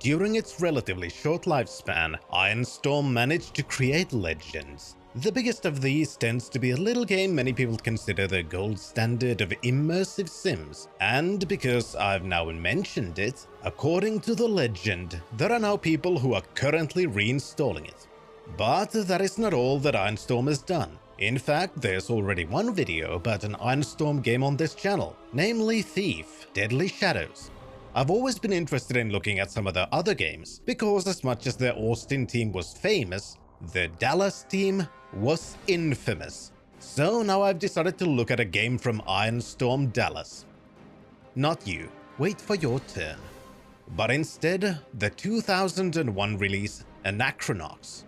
During its relatively short lifespan, Ironstorm managed to create legends. The biggest of these tends to be a little game many people consider the gold standard of immersive sims, and because I've now mentioned it, according to the legend, there are now people who are currently reinstalling it. But that is not all that Ironstorm has done. In fact, there's already one video about an Ironstorm game on this channel, namely Thief: Deadly Shadows. I've always been interested in looking at some of their other games, because as much as their Austin team was famous, the Dallas team was infamous. So now I've decided to look at a game from Ironstorm Dallas. Not you, wait for your turn. But instead, the 2001 release Anachronox.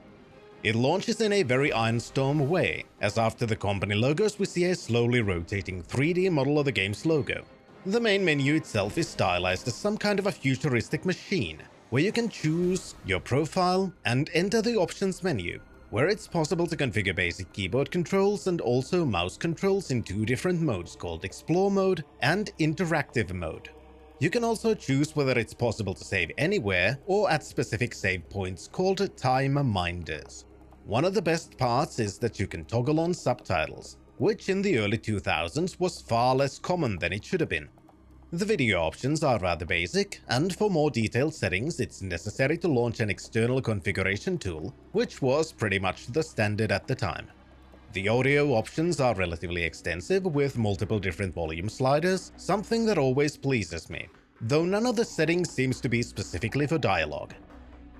It launches in a very Ironstorm way, as after the company logos we see a slowly rotating 3D model of the game's logo. The main menu itself is stylized as some kind of a futuristic machine, where you can choose your profile and enter the options menu, where it's possible to configure basic keyboard controls and also mouse controls in two different modes called Explore mode and Interactive mode. You can also choose whether it's possible to save anywhere or at specific save points called time minders. One of the best parts is that you can toggle on subtitles, which in the early 2000s was far less common than it should have been. The video options are rather basic, and for more detailed settings it's necessary to launch an external configuration tool, which was pretty much the standard at the time. The audio options are relatively extensive, with multiple different volume sliders, something that always pleases me, though none of the settings seems to be specifically for dialogue.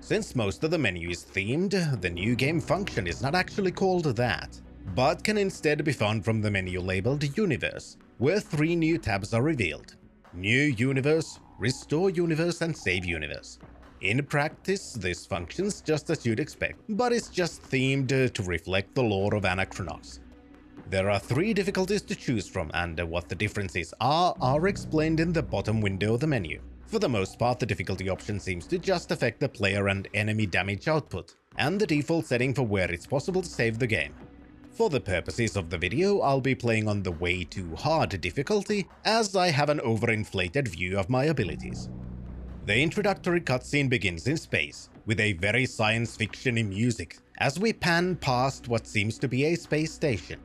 Since most of the menu is themed, the new game function is not actually called that, but can instead be found from the menu labeled Universe, where 3 new tabs are revealed: New Universe, Restore Universe, and Save Universe. In practice, this functions just as you'd expect, but it's just themed to reflect the lore of Anachronox. There are 3 difficulties to choose from, and what the differences are explained in the bottom window of the menu. For the most part, the difficulty option seems to just affect the player and enemy damage output, and the default setting for where it's possible to save the game. For the purposes of the video, I'll be playing on the way too hard difficulty, as I have an overinflated view of my abilities. The introductory cutscene begins in space, with a very science fiction-y music, as we pan past what seems to be a space station.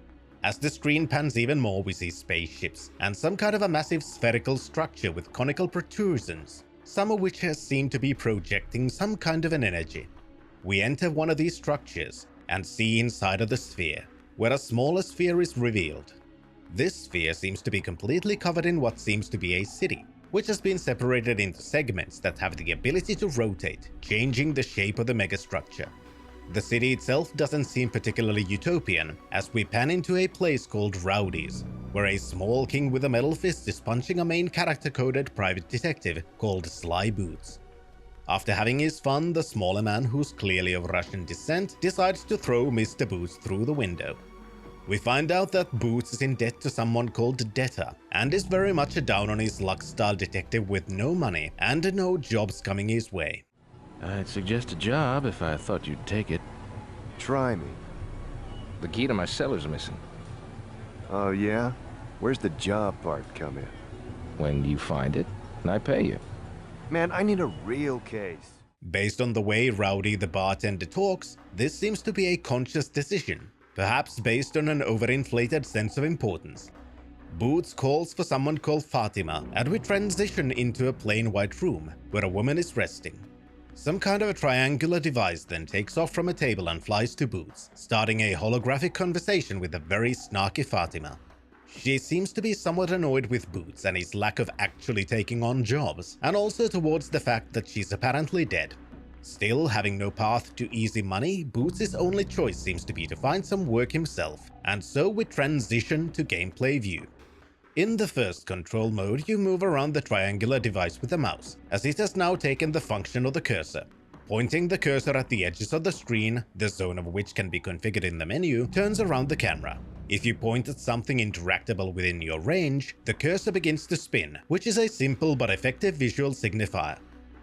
As the screen pans even more, we see spaceships, and some kind of a massive spherical structure with conical protrusions, some of which seem to be projecting some kind of an energy. We enter one of these structures, and see inside of the sphere, where a smaller sphere is revealed. This sphere seems to be completely covered in what seems to be a city, which has been separated into segments that have the ability to rotate, changing the shape of the megastructure. The city itself doesn't seem particularly utopian, as we pan into a place called Rowdy's, where a small king with a metal fist is punching a main character-coded private detective called Sly Boots. After having his fun, the smaller man, who's clearly of Russian descent, decides to throw Mr. Boots through the window. We find out that Boots is in debt to someone called Debtor, and is very much a down-on-his-luck-style detective with no money and no jobs coming his way. I'd suggest a job if I thought you'd take it. Try me. The key to my cellar's missing. Oh yeah? Where's the job part come in? When you find it, and I pay you. Man, I need a real case. Based on the way Rowdy the bartender talks, this seems to be a conscious decision, perhaps based on an overinflated sense of importance. Boots calls for someone called Fatima, and we transition into a plain white room, where a woman is resting. Some kind of a triangular device then takes off from a table and flies to Boots, starting a holographic conversation with a very snarky Fatima. She seems to be somewhat annoyed with Boots and his lack of actually taking on jobs, and also towards the fact that she's apparently dead. Still, having no path to easy money, Boots' only choice seems to be to find some work himself, and so we transition to gameplay view. In the first control mode, you move around the triangular device with the mouse, as it has now taken the function of the cursor. Pointing the cursor at the edges of the screen, the zone of which can be configured in the menu, turns around the camera. If you point at something interactable within your range, the cursor begins to spin, which is a simple but effective visual signifier.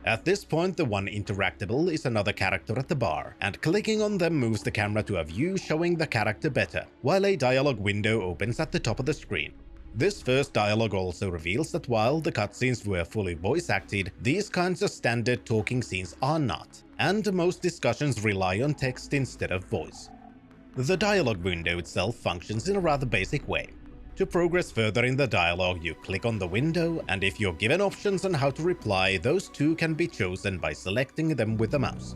At this point, the one interactable is another character at the bar, and clicking on them moves the camera to a view showing the character better, while a dialogue window opens at the top of the screen. This first dialogue also reveals that while the cutscenes were fully voice acted, these kinds of standard talking scenes are not, and most discussions rely on text instead of voice. The dialogue window itself functions in a rather basic way. To progress further in the dialogue, you click on the window, and if you're given options on how to reply, those two can be chosen by selecting them with the mouse.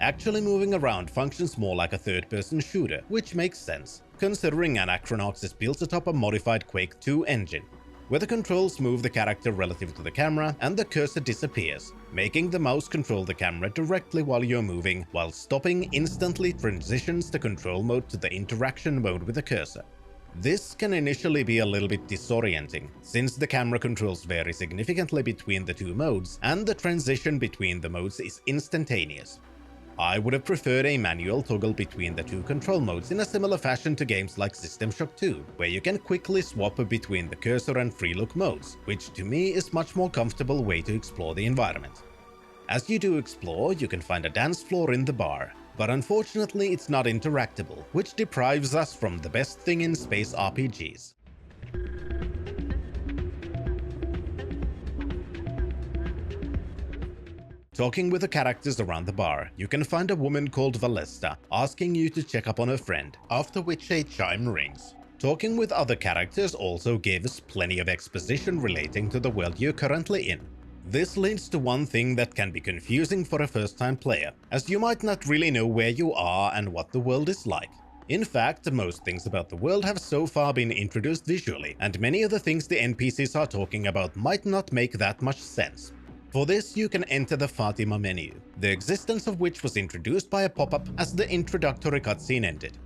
Actually moving around functions more like a third-person shooter, which makes sense, considering Anachronox is built atop a modified Quake 2 engine, where the controls move the character relative to the camera and the cursor disappears, making the mouse control the camera directly while you're moving, while stopping instantly transitions the control mode to the interaction mode with the cursor. This can initially be a little bit disorienting, since the camera controls vary significantly between the two modes and the transition between the modes is instantaneous. I would have preferred a manual toggle between the two control modes in a similar fashion to games like System Shock 2, where you can quickly swap between the cursor and free look modes, which to me is much more comfortable way to explore the environment. As you do explore, you can find a dance floor in the bar, but unfortunately it's not interactable, which deprives us from the best thing in space RPGs. Talking with the characters around the bar, you can find a woman called Valesta asking you to check up on her friend, after which a chime rings. Talking with other characters also gives plenty of exposition relating to the world you're currently in. This leads to one thing that can be confusing for a first-time player, as you might not really know where you are and what the world is like. In fact, most things about the world have so far been introduced visually, and many of the things the NPCs are talking about might not make that much sense. For this, you can enter the Fatima menu, the existence of which was introduced by a pop-up as the introductory cutscene ended.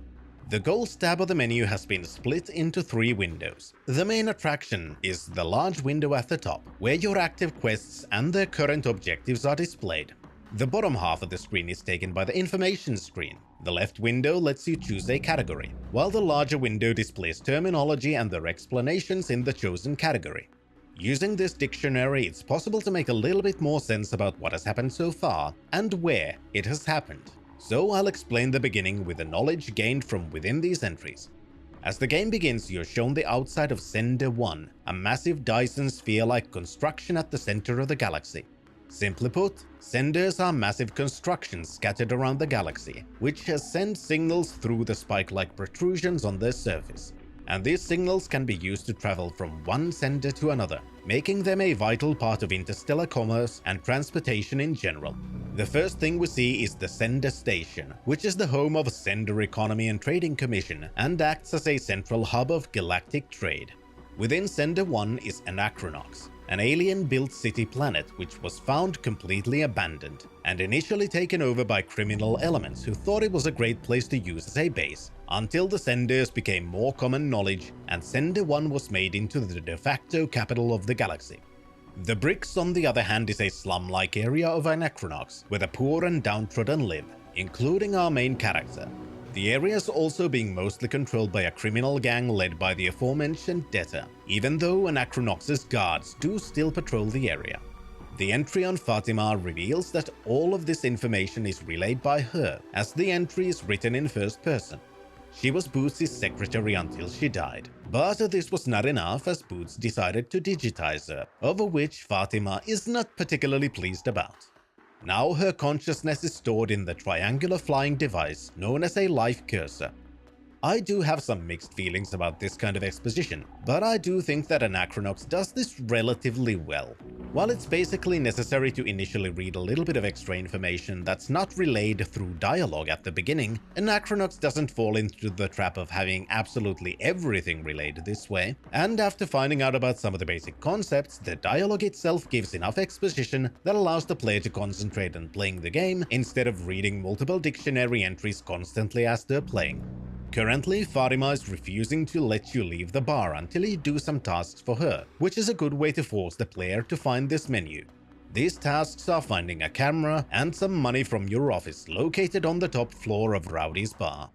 The gold tab of the menu has been split into 3 windows. The main attraction is the large window at the top, where your active quests and their current objectives are displayed. The bottom half of the screen is taken by the information screen. The left window lets you choose a category, while the larger window displays terminology and their explanations in the chosen category. Using this dictionary, it's possible to make a little bit more sense about what has happened so far and where it has happened. So I'll explain the beginning with the knowledge gained from within these entries. As the game begins, you're shown the outside of Sender 1, a massive Dyson sphere-like construction at the center of the galaxy. Simply put, senders are massive constructions scattered around the galaxy, which send signals through the spike-like protrusions on their surface. And these signals can be used to travel from one sender to another, making them a vital part of interstellar commerce and transportation in general. The first thing we see is the Sender Station, which is the home of Sender Economy and Trading Commission and acts as a central hub of galactic trade. Within Sender 1 is Anachronox, an alien-built city planet which was found completely abandoned and initially taken over by criminal elements who thought it was a great place to use as a base, until the Senders became more common knowledge and Sender 1 was made into the de facto capital of the galaxy. The Bricks, on the other hand, is a slum-like area of Anachronox where the poor and downtrodden live, including our main character. The area is also being mostly controlled by a criminal gang led by the aforementioned Debtor, even though Anachronox's guards do still patrol the area. The entry on Fatima reveals that all of this information is relayed by her, as the entry is written in first person. She was Boots' secretary until she died, but this was not enough as Boots decided to digitize her, over which Fatima is not particularly pleased about. Now her consciousness is stored in the triangular flying device known as a life cursor. I do have some mixed feelings about this kind of exposition, but I do think that Anachronox does this relatively well. While it's basically necessary to initially read a little bit of extra information that's not relayed through dialogue at the beginning, Anachronox doesn't fall into the trap of having absolutely everything relayed this way, and after finding out about some of the basic concepts, the dialogue itself gives enough exposition that allows the player to concentrate on playing the game instead of reading multiple dictionary entries constantly as they're playing. Currently, Fatima is refusing to let you leave the bar until you do some tasks for her, which is a good way to force the player to find this menu. These tasks are finding a camera and some money from your office located on the top floor of Rowdy's bar.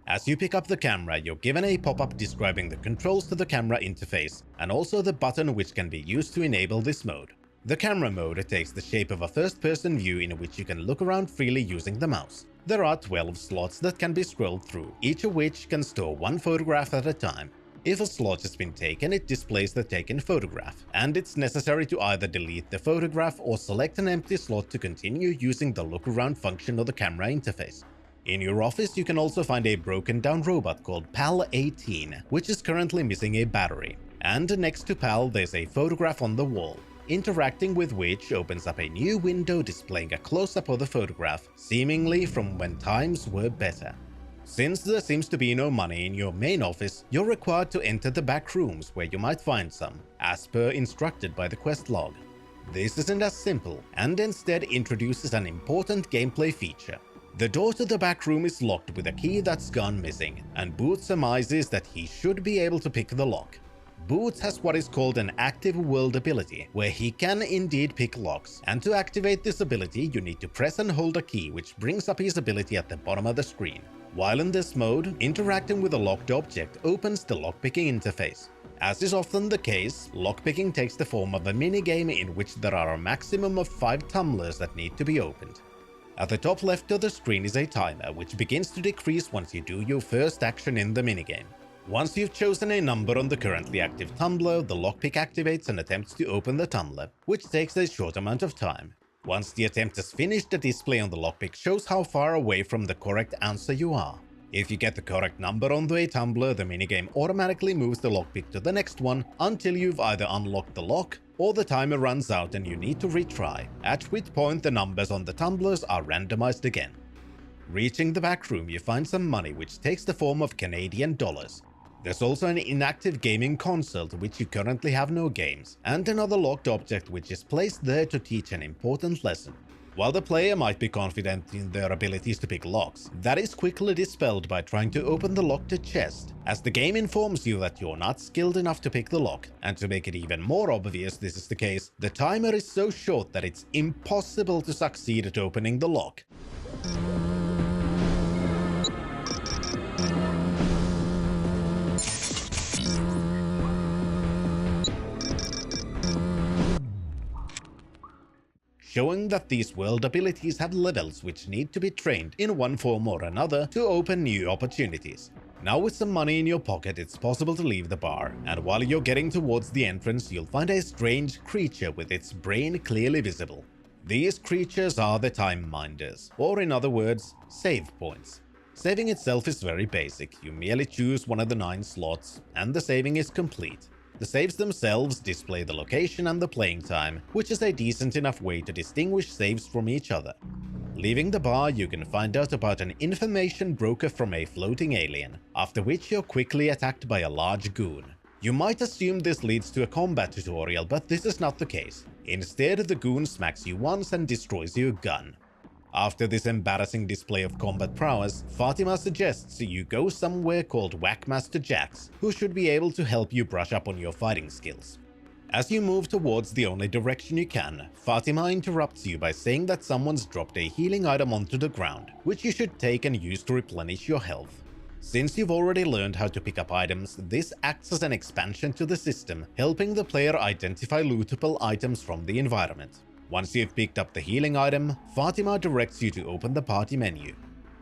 As you pick up the camera, you're given a pop-up describing the controls to the camera interface and also the button which can be used to enable this mode. The camera mode takes the shape of a first-person view in which you can look around freely using the mouse. There are 12 slots that can be scrolled through, each of which can store one photograph at a time. If a slot has been taken, it displays the taken photograph, and it's necessary to either delete the photograph or select an empty slot to continue using the look around function of the camera interface. In your office, you can also find a broken down robot called PAL-18, which is currently missing a battery. And next to PAL, there's a photograph on the wall, interacting with which opens up a new window displaying a close-up of the photograph, seemingly from when times were better. Since there seems to be no money in your main office, you're required to enter the back rooms where you might find some, as per instructed by the quest log. This isn't as simple, and instead introduces an important gameplay feature. The door to the back room is locked with a key that's gone missing, and Boots surmises that he should be able to pick the lock. Boots has what is called an active world ability, where he can indeed pick locks, and to activate this ability you need to press and hold a key which brings up his ability at the bottom of the screen. While in this mode, interacting with a locked object opens the lockpicking interface. As is often the case, lockpicking takes the form of a minigame in which there are a maximum of 5 tumblers that need to be opened. At the top left of the screen is a timer, which begins to decrease once you do your first action in the minigame. Once you've chosen a number on the currently active tumbler, the lockpick activates and attempts to open the tumbler, which takes a short amount of time. Once the attempt is finished, the display on the lockpick shows how far away from the correct answer you are. If you get the correct number onto a tumbler, the minigame automatically moves the lockpick to the next one until you've either unlocked the lock or the timer runs out and you need to retry, at which point the numbers on the tumblers are randomized again. Reaching the back room, you find some money which takes the form of Canadian dollars. There's also an inactive gaming console to which you currently have no games, and another locked object which is placed there to teach an important lesson. While the player might be confident in their abilities to pick locks, that is quickly dispelled by trying to open the locked chest, as the game informs you that you're not skilled enough to pick the lock, and to make it even more obvious this is the case, the timer is so short that it's impossible to succeed at opening the lock. Showing that these world abilities have levels which need to be trained in one form or another to open new opportunities. Now with some money in your pocket, it's possible to leave the bar, and while you're getting towards the entrance, you'll find a strange creature with its brain clearly visible. These creatures are the time minders, or in other words, save points. Saving itself is very basic, you merely choose one of the 9 slots, and the saving is complete. The saves themselves display the location and the playing time, which is a decent enough way to distinguish saves from each other. Leaving the bar, you can find out about an information broker from a floating alien, after which you're quickly attacked by a large goon. You might assume this leads to a combat tutorial, but this is not the case. Instead, the goon smacks you once and destroys your gun. After this embarrassing display of combat prowess, Fatima suggests you go somewhere called Whackmaster Jax, who should be able to help you brush up on your fighting skills. As you move towards the only direction you can, Fatima interrupts you by saying that someone's dropped a healing item onto the ground, which you should take and use to replenish your health. Since you've already learned how to pick up items, this acts as an expansion to the system, helping the player identify lootable items from the environment. Once you've picked up the healing item, Fatima directs you to open the party menu.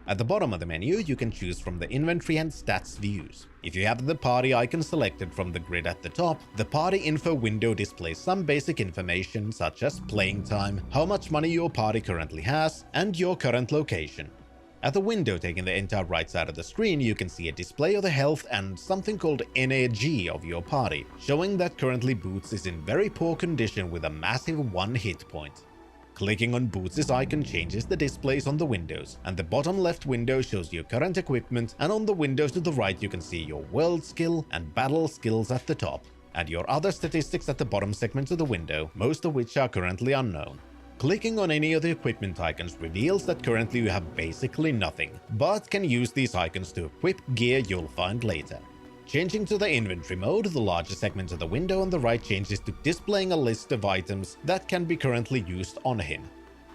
At the bottom of the menu, you can choose from the inventory and stats views. If you have the party icon selected from the grid at the top, the party info window displays some basic information such as playing time, how much money your party currently has, and your current location. At the window taking the entire right side of the screen, you can see a display of the health and something called NAG of your party, showing that currently Boots is in very poor condition with a massive 1 hit point. Clicking on Boots' icon changes the displays on the windows, and the bottom left window shows your current equipment, and on the windows to the right you can see your world skill and battle skills at the top, and your other statistics at the bottom segments of the window, most of which are currently unknown. Clicking on any of the equipment icons reveals that currently you have basically nothing, but can use these icons to equip gear you'll find later. Changing to the inventory mode, the larger segment of the window on the right changes to displaying a list of items that can be currently used on him.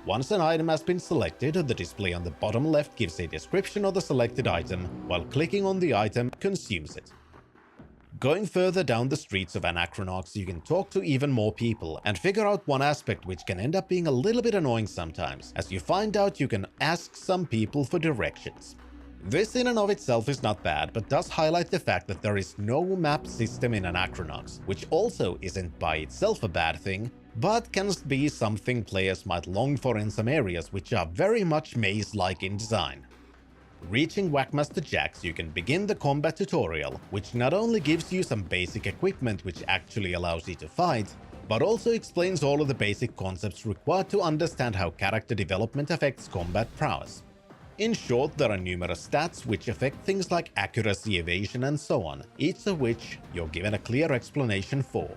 Once an item has been selected, the display on the bottom left gives a description of the selected item, while clicking on the item consumes it. Going further down the streets of Anachronox, you can talk to even more people and figure out one aspect which can end up being a little bit annoying sometimes, as you find out you can ask some people for directions. This in and of itself is not bad, but does highlight the fact that there is no map system in Anachronox, which also isn't by itself a bad thing, but can be something players might long for in some areas which are very much maze-like in design. Reaching Whackmaster Jax, you can begin the combat tutorial, which not only gives you some basic equipment which actually allows you to fight, but also explains all of the basic concepts required to understand how character development affects combat prowess. In short, there are numerous stats which affect things like accuracy, evasion, and so on, each of which you're given a clear explanation for.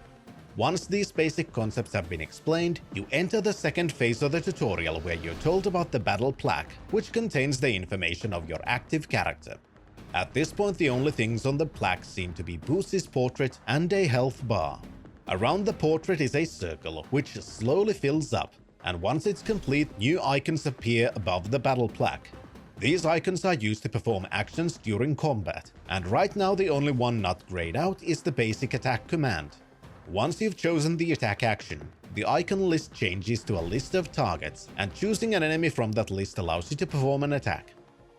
Once these basic concepts have been explained, you enter the second phase of the tutorial where you're told about the battle plaque, which contains the information of your active character. At this point, the only things on the plaque seem to be Boots' portrait and a health bar. Around the portrait is a circle, which slowly fills up, and once it's complete, new icons appear above the battle plaque. These icons are used to perform actions during combat, and right now the only one not grayed out is the basic attack command. Once you've chosen the attack action, the icon list changes to a list of targets, and choosing an enemy from that list allows you to perform an attack.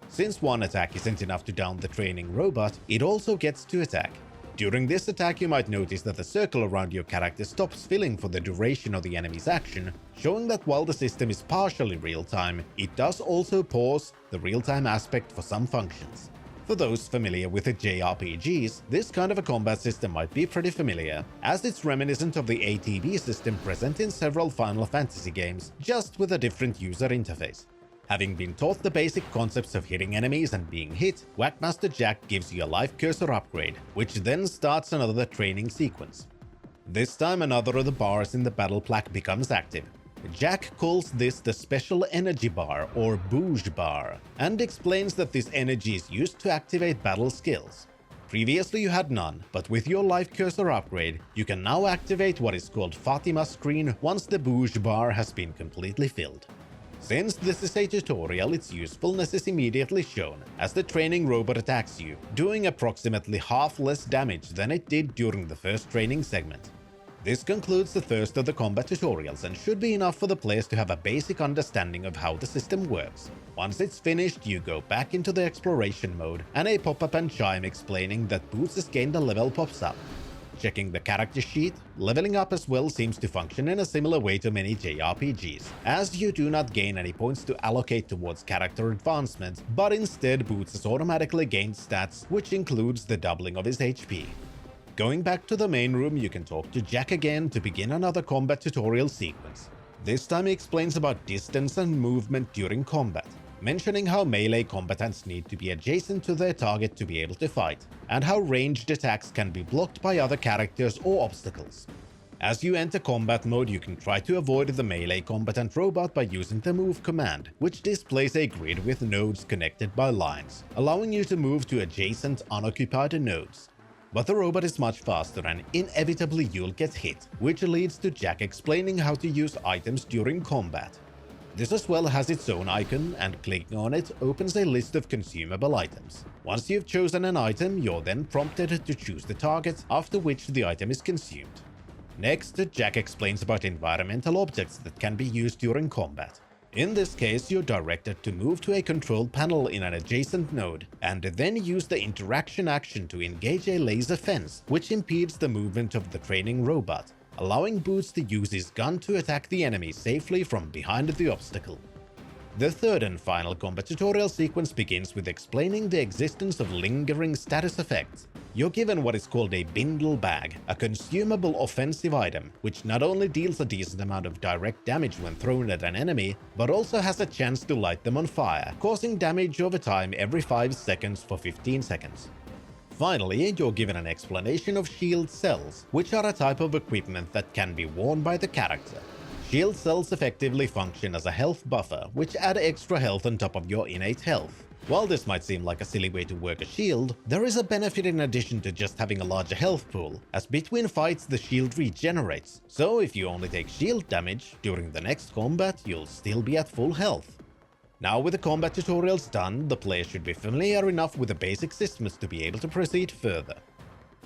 Since one attack isn't enough to down the training robot, it also gets to attack. During this attack, you might notice that the circle around your character stops filling for the duration of the enemy's action, showing that while the system is partially real-time, it does also pause the real-time aspect for some functions. For those familiar with the JRPGs, this kind of a combat system might be pretty familiar, as it's reminiscent of the ATB system present in several Final Fantasy games, just with a different user interface. Having been taught the basic concepts of hitting enemies and being hit, Whackmaster Jack gives you a life cursor upgrade, which then starts another training sequence. This time another of the bars in the battle plaque becomes active. Jack calls this the Special Energy Bar or Booge Bar, and explains that this energy is used to activate battle skills. Previously you had none, but with your life cursor upgrade, you can now activate what is called Fatima Screen once the Booge Bar has been completely filled. Since this is a tutorial, its usefulness is immediately shown, as the training robot attacks you, doing approximately half less damage than it did during the first training segment. This concludes the first of the combat tutorials and should be enough for the players to have a basic understanding of how the system works. Once it's finished, you go back into the exploration mode, and a pop-up and chime explaining that Boots has gained a level pops up. Checking the character sheet, leveling up as well seems to function in a similar way to many JRPGs, as you do not gain any points to allocate towards character advancement, but instead Boots has automatically gained stats, which includes the doubling of his HP. Going back to the main room, you can talk to Jack again to begin another combat tutorial sequence. This time he explains about distance and movement during combat, mentioning how melee combatants need to be adjacent to their target to be able to fight, and how ranged attacks can be blocked by other characters or obstacles. As you enter combat mode, you can try to avoid the melee combatant robot by using the move command, which displays a grid with nodes connected by lines, allowing you to move to adjacent unoccupied nodes. But the robot is much faster and inevitably you'll get hit, which leads to Jack explaining how to use items during combat. This as well has its own icon, and clicking on it opens a list of consumable items. Once you've chosen an item, you're then prompted to choose the target, after which the item is consumed. Next, Jack explains about environmental objects that can be used during combat. In this case, you're directed to move to a control panel in an adjacent node, and then use the interaction action to engage a laser fence, which impedes the movement of the training robot, allowing Boots to use his gun to attack the enemy safely from behind the obstacle. The third and final combat tutorial sequence begins with explaining the existence of lingering status effects. You're given what is called a bindle bag, a consumable offensive item, which not only deals a decent amount of direct damage when thrown at an enemy, but also has a chance to light them on fire, causing damage over time every 5 seconds for 15 seconds. Finally, you're given an explanation of shield cells, which are a type of equipment that can be worn by the character. Shield cells effectively function as a health buffer, which add extra health on top of your innate health. While this might seem like a silly way to work a shield, there is a benefit in addition to just having a larger health pool, as between fights the shield regenerates, so if you only take shield damage, during the next combat you'll still be at full health. Now with the combat tutorials done, the player should be familiar enough with the basic systems to be able to proceed further.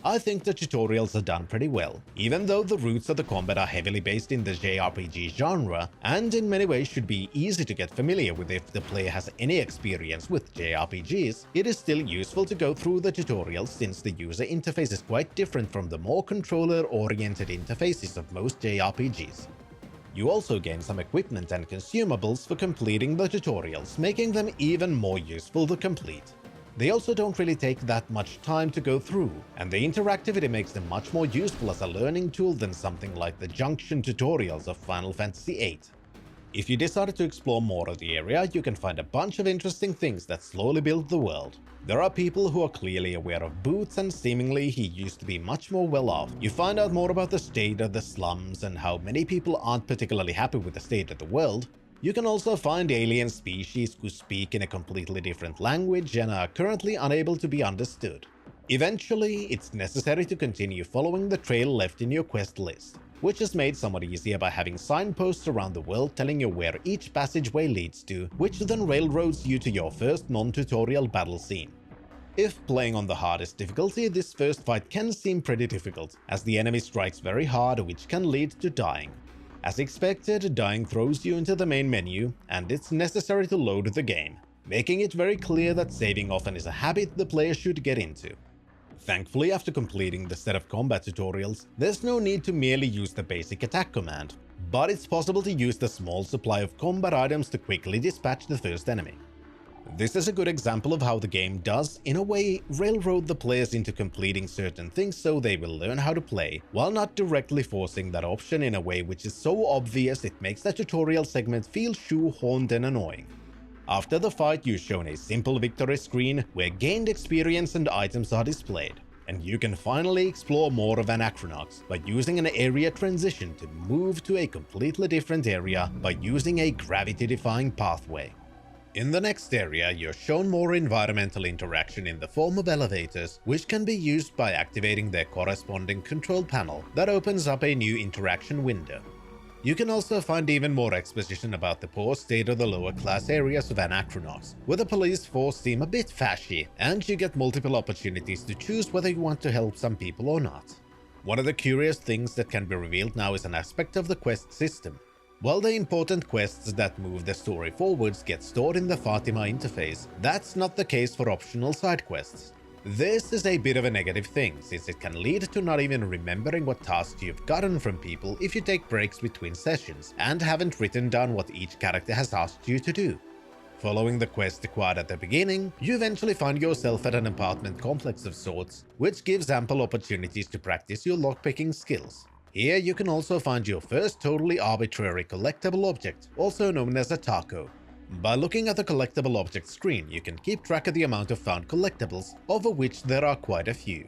I think the tutorials are done pretty well, even though the roots of the combat are heavily based in the JRPG genre, and in many ways should be easy to get familiar with if the player has any experience with JRPGs. It is still useful to go through the tutorials since the user interface is quite different from the more controller-oriented interfaces of most JRPGs. You also gain some equipment and consumables for completing the tutorials, making them even more useful to complete. They also don't really take that much time to go through, and the interactivity makes them much more useful as a learning tool than something like the junction tutorials of Final Fantasy VIII. If you decide to explore more of the area, you can find a bunch of interesting things that slowly build the world. There are people who are clearly aware of Boots, and seemingly he used to be much more well off. You find out more about the state of the slums and how many people aren't particularly happy with the state of the world. You can also find alien species who speak in a completely different language and are currently unable to be understood. Eventually, it's necessary to continue following the trail left in your quest list, which is made somewhat easier by having signposts around the world telling you where each passageway leads to, which then railroads you to your first non-tutorial battle scene. If playing on the hardest difficulty, this first fight can seem pretty difficult, as the enemy strikes very hard, which can lead to dying. As expected, dying throws you into the main menu, and it's necessary to load the game, making it very clear that saving often is a habit the player should get into. Thankfully, after completing the set of combat tutorials, there's no need to merely use the basic attack command, but it's possible to use the small supply of combat items to quickly dispatch the first enemy. This is a good example of how the game does, in a way, railroad the players into completing certain things so they will learn how to play, while not directly forcing that option in a way which is so obvious it makes the tutorial segment feel shoehorned and annoying. After the fight, you're shown a simple victory screen where gained experience and items are displayed, and you can finally explore more of Anachronox by using an area transition to move to a completely different area by using a gravity-defying pathway. In the next area, you're shown more environmental interaction in the form of elevators, which can be used by activating their corresponding control panel that opens up a new interaction window. You can also find even more exposition about the poor state of the lower class areas of Anachronox, where the police force seem a bit fashy, and you get multiple opportunities to choose whether you want to help some people or not. One of the curious things that can be revealed now is an aspect of the quest system. While the important quests that move the story forwards get stored in the Fatima interface, that's not the case for optional side quests. This is a bit of a negative thing, since it can lead to not even remembering what tasks you've gotten from people if you take breaks between sessions and haven't written down what each character has asked you to do. Following the quest acquired at the beginning, you eventually find yourself at an apartment complex of sorts, which gives ample opportunities to practice your lockpicking skills. Here you can also find your first totally arbitrary collectible object, also known as a taco. By looking at the collectible object screen, you can keep track of the amount of found collectibles, of which there are quite a few.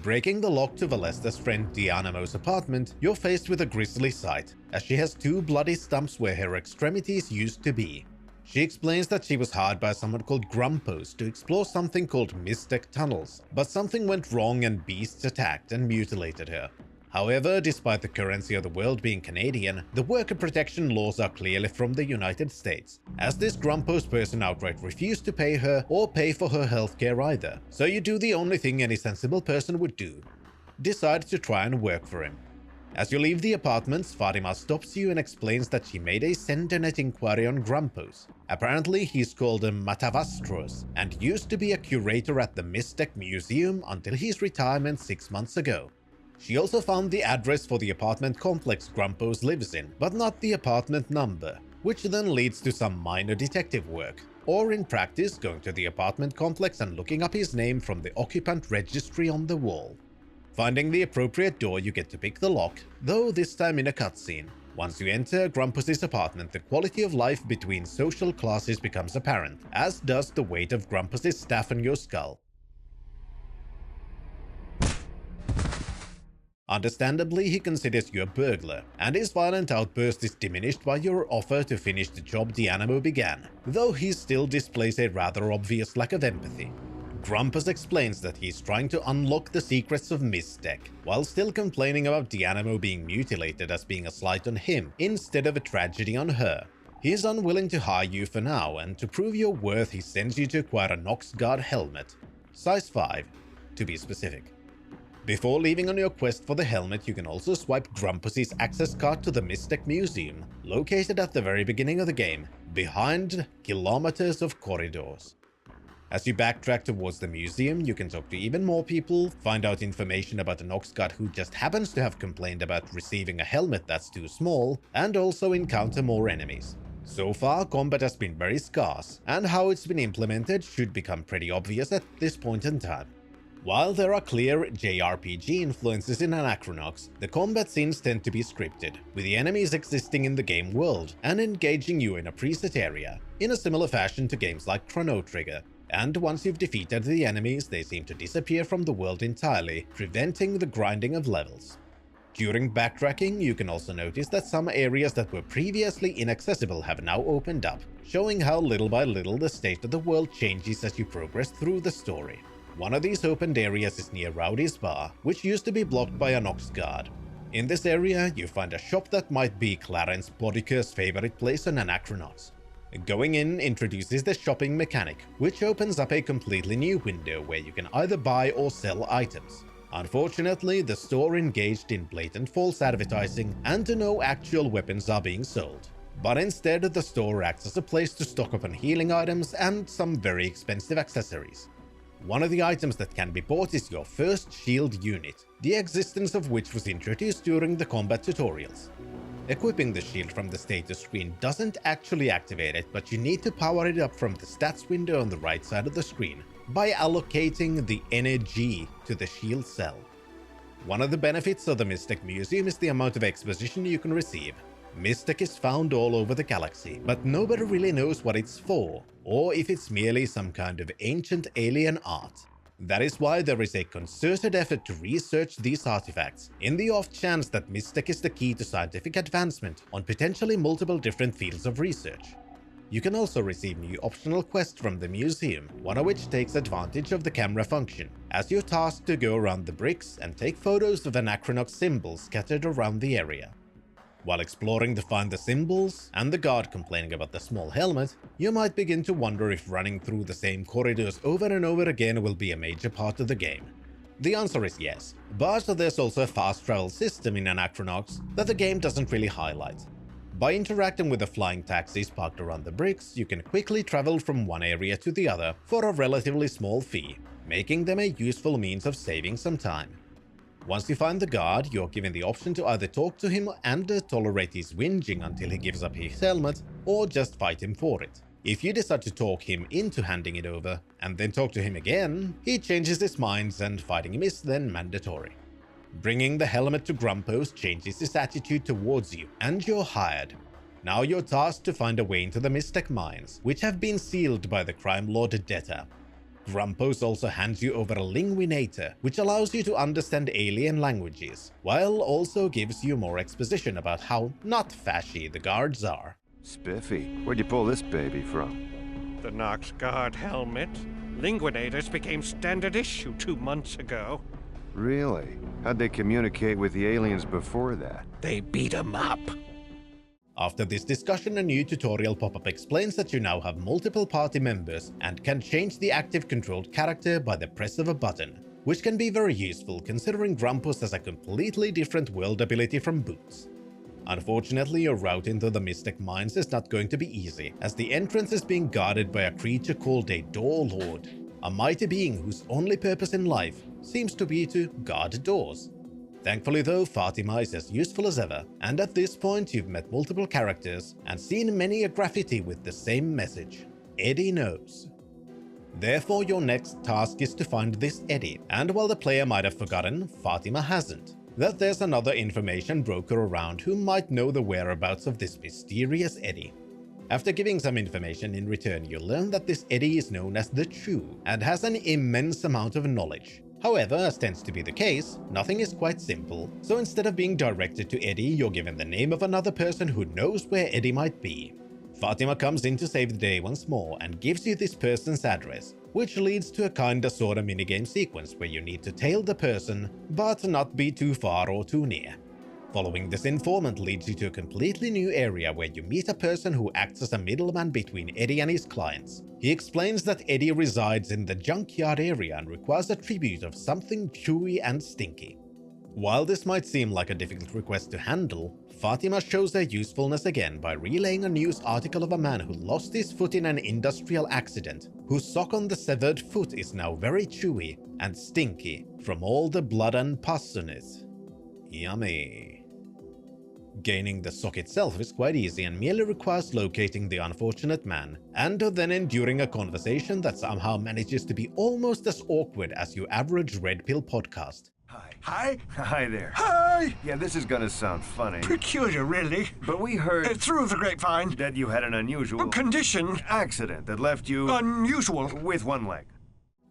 Breaking the lock to Valesta's friend Dianamo's apartment, you're faced with a grisly sight, as she has two bloody stumps where her extremities used to be. She explains that she was hired by someone called Grumpos to explore something called Mystic Tunnels, but something went wrong and beasts attacked and mutilated her. However, despite the currency of the world being Canadian, the worker protection laws are clearly from the United States, as this Grumpos person outright refused to pay her or pay for her healthcare either, so you do the only thing any sensible person would do: decide to try and work for him. As you leave the apartments, Fatima stops you and explains that she made a Sentinel inquiry on Grumpos. Apparently, he's called a Matavastros and used to be a curator at the Mystic Museum until his retirement 6 months ago. She also found the address for the apartment complex Grumpos lives in, but not the apartment number, which then leads to some minor detective work, or in practice going to the apartment complex and looking up his name from the occupant registry on the wall. Finding the appropriate door, you get to pick the lock, though this time in a cutscene. Once you enter Grumpus' apartment, the quality of life between social classes becomes apparent, as does the weight of Grumpus' staff on your skull. Understandably, he considers you a burglar, and his violent outburst is diminished by your offer to finish the job Dianamo began, though he still displays a rather obvious lack of empathy. Grumpus explains that he's trying to unlock the secrets of Mystic, while still complaining about Dianamo being mutilated as being a slight on him instead of a tragedy on her. He is unwilling to hire you for now, and to prove your worth he sends you to acquire a Nox Guard helmet, size 5, to be specific. Before leaving on your quest for the helmet, you can also swipe Grumpus's access card to the Mystic Museum, located at the very beginning of the game, behind kilometers of corridors. As you backtrack towards the museum, you can talk to even more people, find out information about an Nox god who just happens to have complained about receiving a helmet that's too small, and also encounter more enemies. So far, combat has been very scarce, and how it's been implemented should become pretty obvious at this point in time. While there are clear JRPG influences in Anachronox, the combat scenes tend to be scripted, with the enemies existing in the game world and engaging you in a preset area, in a similar fashion to games like Chrono Trigger. And once you've defeated the enemies, they seem to disappear from the world entirely, preventing the grinding of levels. During backtracking, you can also notice that some areas that were previously inaccessible have now opened up, showing how little by little the state of the world changes as you progress through the story. One of these opened areas is near Rowdy's Bar, which used to be blocked by a Nox guard. In this area, you find a shop that might be Clarence Boddicker's favorite place on Anachronox. Going in introduces the shopping mechanic, which opens up a completely new window where you can either buy or sell items. Unfortunately, the store engaged in blatant false advertising and no actual weapons are being sold. But instead, the store acts as a place to stock up on healing items and some very expensive accessories. One of the items that can be bought is your first shield unit, the existence of which was introduced during the combat tutorials. Equipping the shield from the status screen doesn't actually activate it, but you need to power it up from the stats window on the right side of the screen by allocating the energy to the shield cell. One of the benefits of the Mystic Museum is the amount of exposition you can receive. Mystic is found all over the galaxy, but nobody really knows what it's for, or if it's merely some kind of ancient alien art. That is why there is a concerted effort to research these artifacts, in the off chance that Mystic is the key to scientific advancement on potentially multiple different fields of research. You can also receive new optional quests from the museum, one of which takes advantage of the camera function, as you're tasked to go around the bricks and take photos of Anachronox symbols scattered around the area. While exploring to find the symbols, and the guard complaining about the small helmet, you might begin to wonder if running through the same corridors over and over again will be a major part of the game. The answer is yes, but there's also a fast travel system in Anachronox that the game doesn't really highlight. By interacting with the flying taxis parked around the bricks, you can quickly travel from one area to the other for a relatively small fee, making them a useful means of saving some time. Once you find the guard, you're given the option to either talk to him and tolerate his whinging until he gives up his helmet, or just fight him for it. If you decide to talk him into handing it over, and then talk to him again, he changes his mind and fighting him is then mandatory. Bringing the helmet to Grumpus changes his attitude towards you, and you're hired. Now you're tasked to find a way into the Mystic Mines, which have been sealed by the crime lord Detta. Grumpus also hands you over a Linguinator, which allows you to understand alien languages, while also gives you more exposition about how not fashy the guards are. Spiffy, where'd you pull this baby from? The Nox Guard helmet. Linguinators became standard issue 2 months ago. Really? How'd they communicate with the aliens before that? They beat 'em up. After this discussion, a new tutorial pop-up explains that you now have multiple party members and can change the active controlled character by the press of a button, which can be very useful considering Grumpus has a completely different world ability from Boots. Unfortunately, your route into the Mystic Mines is not going to be easy, as the entrance is being guarded by a creature called a Door Lord, a mighty being whose only purpose in life seems to be to guard doors. Thankfully though, Fatima is as useful as ever, and at this point you've met multiple characters and seen many a graffiti with the same message: Eddie knows. Therefore, your next task is to find this Eddie, and while the player might have forgotten, Fatima hasn't, that there's another information broker around who might know the whereabouts of this mysterious Eddie. After giving some information in return, you'll learn that this Eddie is known as the True and has an immense amount of knowledge. However, as tends to be the case, nothing is quite simple, so instead of being directed to Eddie, you're given the name of another person who knows where Eddie might be. Fatima comes in to save the day once more and gives you this person's address, which leads to a kinda sorta minigame sequence where you need to tail the person, but not be too far or too near. Following this informant leads you to a completely new area where you meet a person who acts as a middleman between Eddie and his clients. He explains that Eddie resides in the Junkyard area and requires a tribute of something chewy and stinky. While this might seem like a difficult request to handle, Fatima shows their usefulness again by relaying a news article of a man who lost his foot in an industrial accident, whose sock on the severed foot is now very chewy and stinky from all the blood and pus on it. Yummy. Gaining the sock itself is quite easy and merely requires locating the unfortunate man, and then enduring a conversation that somehow manages to be almost as awkward as your average Red Pill podcast. Hi? Hi there. Hi! Yeah, this is gonna sound funny, Peculiar, really. but we heard Through the grapevine. that you had an unusual Condition. accident that left you Unusual. with one leg.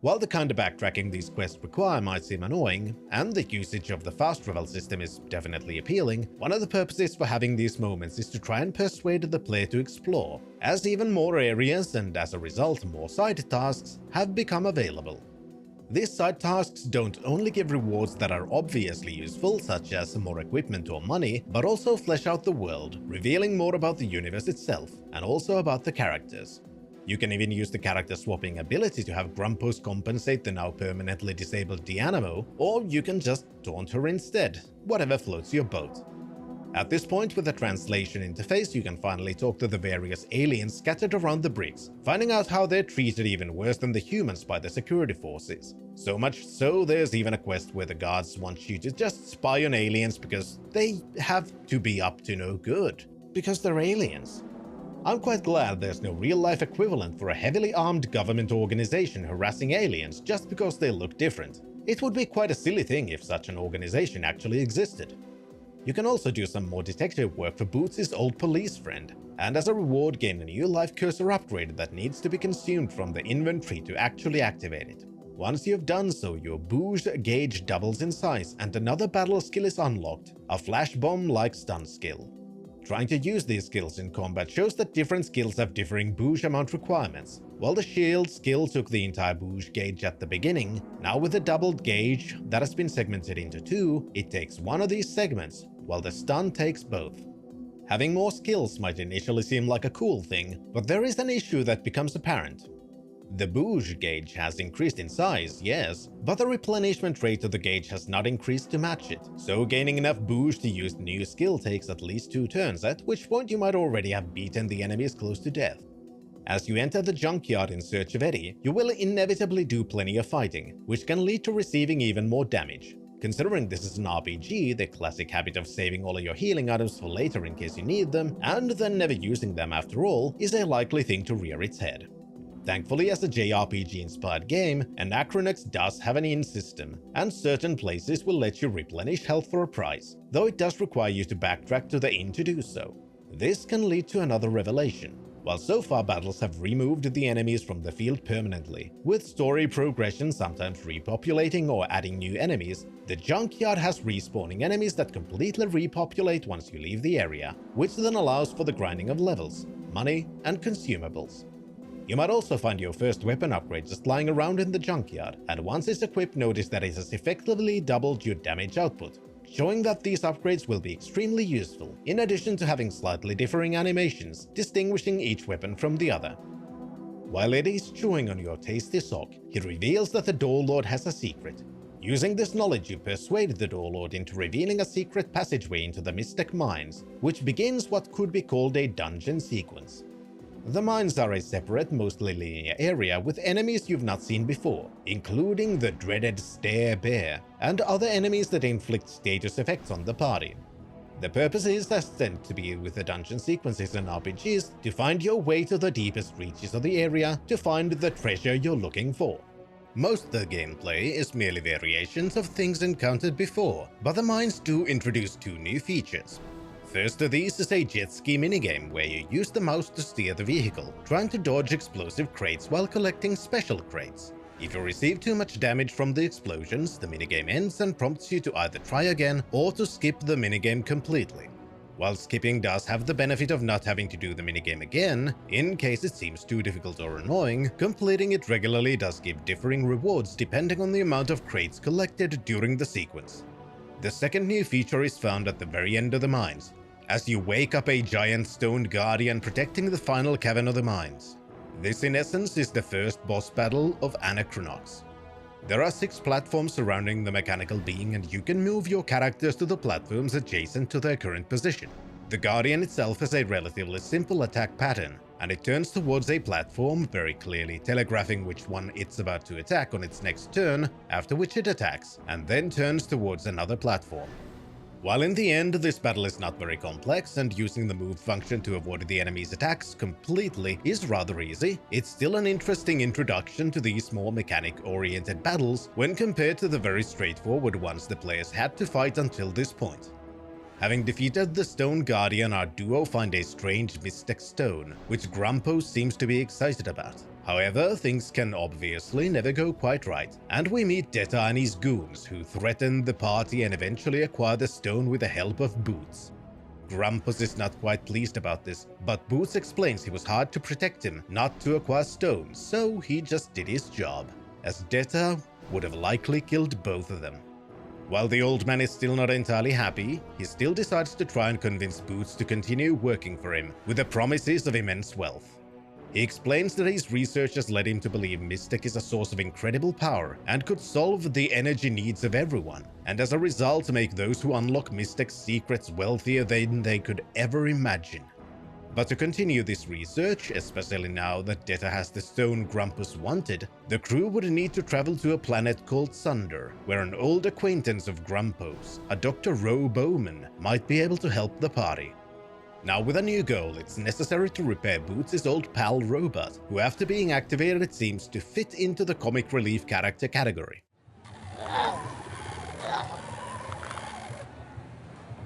While the kind of backtracking these quests require might seem annoying, and the usage of the fast travel system is definitely appealing, one of the purposes for having these moments is to try and persuade the player to explore, as even more areas and as a result more side tasks have become available. These side tasks don't only give rewards that are obviously useful, such as more equipment or money, but also flesh out the world, revealing more about the universe itself, and also about the characters. You can even use the character swapping ability to have Grumpos compensate the now permanently disabled Dianamo, or you can just taunt her instead, whatever floats your boat. At this point, with the translation interface, you can finally talk to the various aliens scattered around the bricks, finding out how they're treated even worse than the humans by the security forces. So much so, there's even a quest where the guards want you to just spy on aliens because they have to be up to no good. Because they're aliens. I'm quite glad there's no real-life equivalent for a heavily armed government organization harassing aliens just because they look different. It would be quite a silly thing if such an organization actually existed. You can also do some more detective work for Boots' old police friend, and as a reward gain a new life cursor upgrade that needs to be consumed from the inventory to actually activate it. Once you've done so, your booze gauge doubles in size and another battle skill is unlocked, a flash bomb-like stun skill. Trying to use these skills in combat shows that different skills have differing booze amount requirements. While the shield skill took the entire booze gauge at the beginning, now with a doubled gauge that has been segmented into two, it takes one of these segments, while the stun takes both. Having more skills might initially seem like a cool thing, but there is an issue that becomes apparent. The booze gauge has increased in size, yes, but the replenishment rate of the gauge has not increased to match it, so gaining enough booze to use the new skill takes at least 2 turns, at which point you might already have beaten the enemies close to death. As you enter the Junkyard in search of Eddie, you will inevitably do plenty of fighting, which can lead to receiving even more damage. Considering this is an RPG, the classic habit of saving all of your healing items for later in case you need them, and then never using them after all, is a likely thing to rear its head. Thankfully, as a JRPG-inspired game, Anachronox does have an in system, and certain places will let you replenish health for a price, though it does require you to backtrack to the inn to do so. This can lead to another revelation. While so far battles have removed the enemies from the field permanently, with story progression sometimes repopulating or adding new enemies, the Junkyard has respawning enemies that completely repopulate once you leave the area, which then allows for the grinding of levels, money, and consumables. You might also find your first weapon upgrade just lying around in the Junkyard, and once it's equipped notice that it has effectively doubled your damage output, showing that these upgrades will be extremely useful, in addition to having slightly differing animations, distinguishing each weapon from the other. While Eddie is chewing on your tasty sock, he reveals that the Door Lord has a secret. Using this knowledge, you persuade the Door Lord into revealing a secret passageway into the Mystic Mines, which begins what could be called a dungeon sequence. The mines are a separate, mostly linear area with enemies you've not seen before, including the dreaded Stare Bear, and other enemies that inflict status effects on the party. The purpose is, as tend to be with the dungeon sequences in RPGs, to find your way to the deepest reaches of the area to find the treasure you're looking for. Most of the gameplay is merely variations of things encountered before, but the mines do introduce 2 new features. First of these is a jet ski minigame where you use the mouse to steer the vehicle, trying to dodge explosive crates while collecting special crates. If you receive too much damage from the explosions, the minigame ends and prompts you to either try again or to skip the minigame completely. While skipping does have the benefit of not having to do the minigame again, in case it seems too difficult or annoying, completing it regularly does give differing rewards depending on the amount of crates collected during the sequence. The second new feature is found at the very end of the mines, as you wake up a giant stone guardian protecting the final cavern of the mines. This in essence is the first boss battle of Anachronox. There are 6 platforms surrounding the mechanical being, and you can move your characters to the platforms adjacent to their current position. The Guardian itself has a relatively simple attack pattern, and it turns towards a platform, very clearly telegraphing which one it's about to attack on its next turn, after which it attacks, and then turns towards another platform. While in the end this battle is not very complex, and using the move function to avoid the enemy's attacks completely is rather easy, it's still an interesting introduction to these more mechanic-oriented battles when compared to the very straightforward ones the players had to fight until this point. Having defeated the Stone Guardian, our duo find a strange mystic stone, which Grumpo seems to be excited about. However, things can obviously never go quite right, and we meet Detta and his goons, who threaten the party and eventually acquire the stone with the help of Boots. Grumpus is not quite pleased about this, but Boots explains he was hired to protect him, not to acquire stones, so he just did his job, as Detta would have likely killed both of them. While the old man is still not entirely happy, he still decides to try and convince Boots to continue working for him, with the promises of immense wealth. He explains that his research has led him to believe Mystic is a source of incredible power and could solve the energy needs of everyone, and as a result make those who unlock Mystic's secrets wealthier than they could ever imagine. But to continue this research, especially now that Detta has the stone Grumpus wanted, the crew would need to travel to a planet called Sunder, where an old acquaintance of Grumpo's, a Dr. Roe Bowman, might be able to help the party. Now with a new goal, it's necessary to repair Boots' old pal Robot, who after being activated seems to fit into the comic relief character category.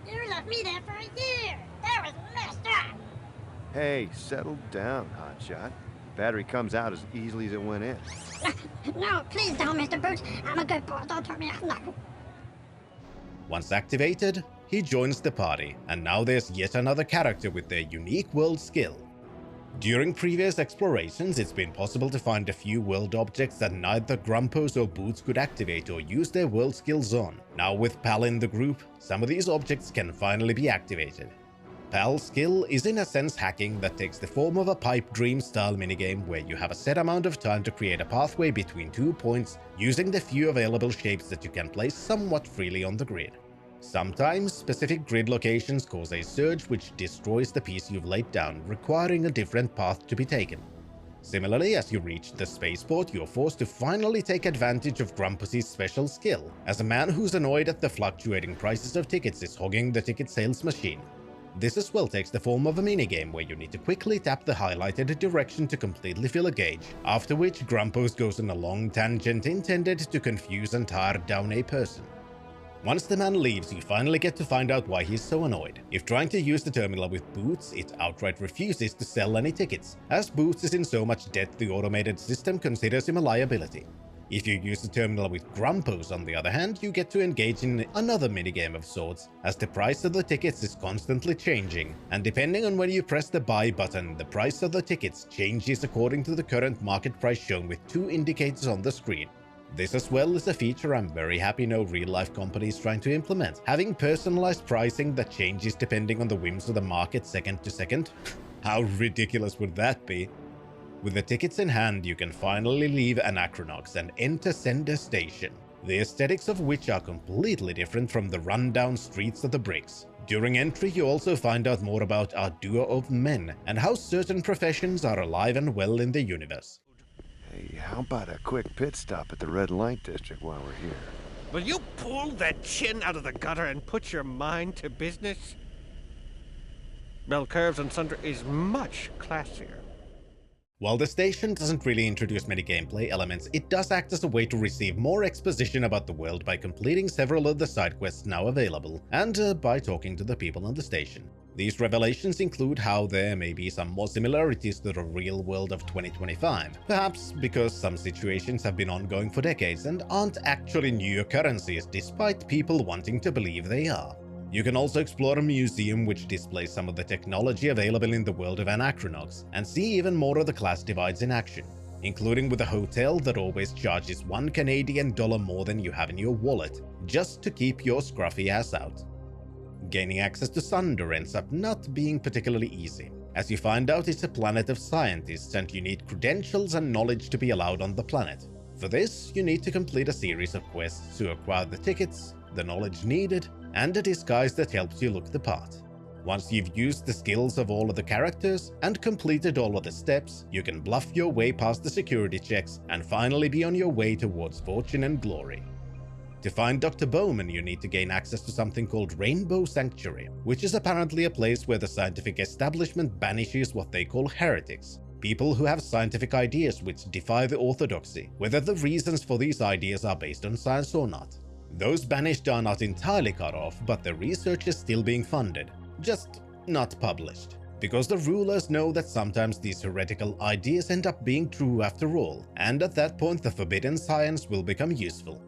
You left me there for a year! That was messed up! Hey, settle down, hotshot. Battery comes out as easily as it went in. No, please don't, Mr. Boots. I'm a good boy. Don't turn me off now. Once activated, he joins the party, and now there's yet another character with their unique world skill. During previous explorations, it's been possible to find a few world objects that neither Grumpos or Boots could activate or use their world skills on. Now with Pal in the group, some of these objects can finally be activated. Pal's skill is in a sense hacking that takes the form of a pipe dream style minigame where you have a set amount of time to create a pathway between 2 points using the few available shapes that you can place somewhat freely on the grid. Sometimes specific grid locations cause a surge which destroys the piece you've laid down, requiring a different path to be taken. Similarly, as you reach the spaceport, you're forced to finally take advantage of Grumpus' special skill, as a man who's annoyed at the fluctuating prices of tickets is hogging the ticket sales machine. This as well takes the form of a minigame where you need to quickly tap the highlighted direction to completely fill a gauge, after which Grumpus goes on a long tangent intended to confuse and tire down a person. Once the man leaves, you finally get to find out why he's so annoyed. If trying to use the terminal with Boots, it outright refuses to sell any tickets, as Boots is in so much debt the automated system considers him a liability. If you use the terminal with Grumpos, on the other hand, you get to engage in another minigame of sorts, as the price of the tickets is constantly changing, and depending on when you press the buy button, the price of the tickets changes according to the current market price shown with 2 indicators on the screen. This as well is a feature I'm very happy no real-life company is trying to implement, having personalized pricing that changes depending on the whims of the market second to second. How ridiculous would that be? With the tickets in hand, you can finally leave Anachronox and enter Sender Station, the aesthetics of which are completely different from the run-down streets of the bricks. During entry, you also find out more about our duo of men, and how certain professions are alive and well in the universe. Hey, how about a quick pit stop at the red light district while we're here? Will you pull that chin out of the gutter and put your mind to business? Bell Curves and Sunder is much classier. While the station doesn't really introduce many gameplay elements, it does act as a way to receive more exposition about the world by completing several of the side quests now available, and by talking to the people on the station. These revelations include how there may be some more similarities to the real world of 2025, perhaps because some situations have been ongoing for decades and aren't actually new occurrences despite people wanting to believe they are. You can also explore a museum which displays some of the technology available in the world of Anachronox, and see even more of the class divides in action. including with a hotel that always charges $1 Canadian more than you have in your wallet, just to keep your scruffy ass out. Gaining access to Sunder ends up not being particularly easy, as you find out it's a planet of scientists and you need credentials and knowledge to be allowed on the planet. For this, you need to complete a series of quests to acquire the tickets, the knowledge needed, and a disguise that helps you look the part. Once you've used the skills of all of the characters and completed all of the steps, you can bluff your way past the security checks and finally be on your way towards fortune and glory. To find Dr. Bowman, you need to gain access to something called Rainbow Sanctuary, which is apparently a place where the scientific establishment banishes what they call heretics, people who have scientific ideas which defy the orthodoxy, whether the reasons for these ideas are based on science or not. Those banished are not entirely cut off, but their research is still being funded, just not published, because the rulers know that sometimes these heretical ideas end up being true after all, and at that point the forbidden science will become useful.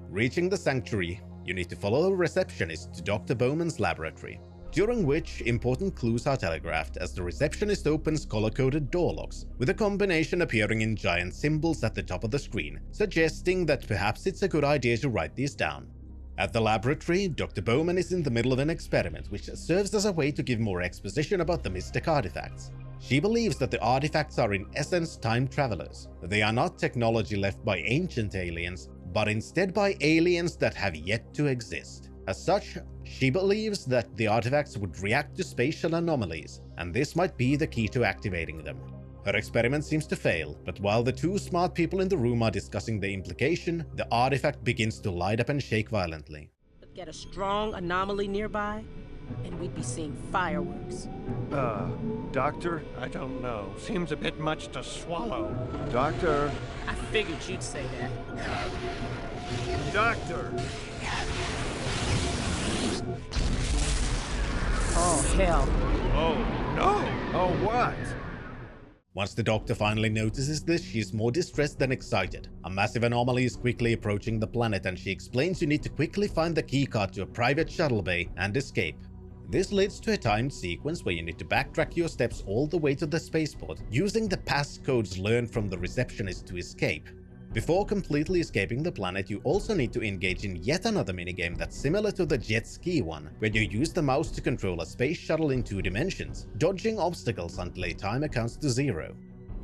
Reaching the sanctuary, you need to follow a receptionist to Dr. Bowman's laboratory, during which important clues are telegraphed as the receptionist opens color-coded door locks, with a combination appearing in giant symbols at the top of the screen, suggesting that perhaps it's a good idea to write these down. At the laboratory, Dr. Bowman is in the middle of an experiment which serves as a way to give more exposition about the mystic artifacts. She believes that the artifacts are in essence time travelers. They are not technology left by ancient aliens, but instead by aliens that have yet to exist. As such, she believes that the artifacts would react to spatial anomalies, and this might be the key to activating them. Her experiment seems to fail, but while the two smart people in the room are discussing the implication, the artifact begins to light up and shake violently. Get a strong anomaly nearby, and we'd be seeing fireworks. Doctor? I don't know. Seems a bit much to swallow. Doctor? I figured you'd say that. Doctor! Oh, hell. Oh, no! Oh, what? Once the doctor finally notices this, she is more distressed than excited. A massive anomaly is quickly approaching the planet, and she explains you need to quickly find the keycard to a private shuttle bay and escape. This leads to a timed sequence where you need to backtrack your steps all the way to the spaceport, using the passcodes learned from the receptionist to escape. Before completely escaping the planet, you also need to engage in yet another minigame that's similar to the jet ski one, where you use the mouse to control a space shuttle in 2 dimensions, dodging obstacles until a timer counts to 0.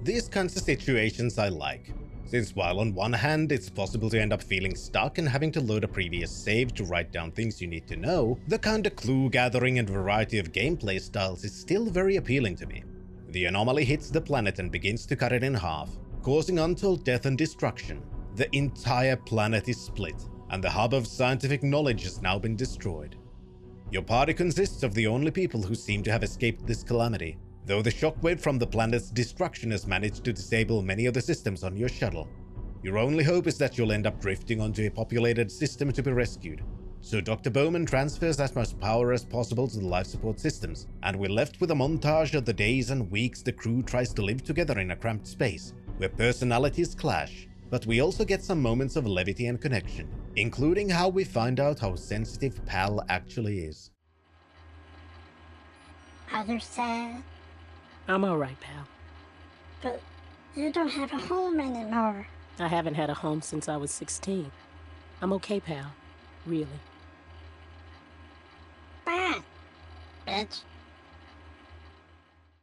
These kinds of situations I like, since while on one hand it's possible to end up feeling stuck and having to load a previous save to write down things you need to know, the kind of clue gathering and variety of gameplay styles is still very appealing to me. The anomaly hits the planet and begins to cut it in half, causing untold death and destruction. The entire planet is split, and the hub of scientific knowledge has now been destroyed. Your party consists of the only people who seem to have escaped this calamity, though the shockwave from the planet's destruction has managed to disable many of the systems on your shuttle. Your only hope is that you'll end up drifting onto a populated system to be rescued. So Dr. Bowman transfers as much power as possible to the life support systems, and we're left with a montage of the days and weeks the crew tries to live together in a cramped space, where personalities clash, but we also get some moments of levity and connection, including how we find out how sensitive Pal actually is. Are you sad? I'm alright, pal. But you don't have a home anymore. I haven't had a home since I was 16. I'm okay, pal. Really. Bad, bitch.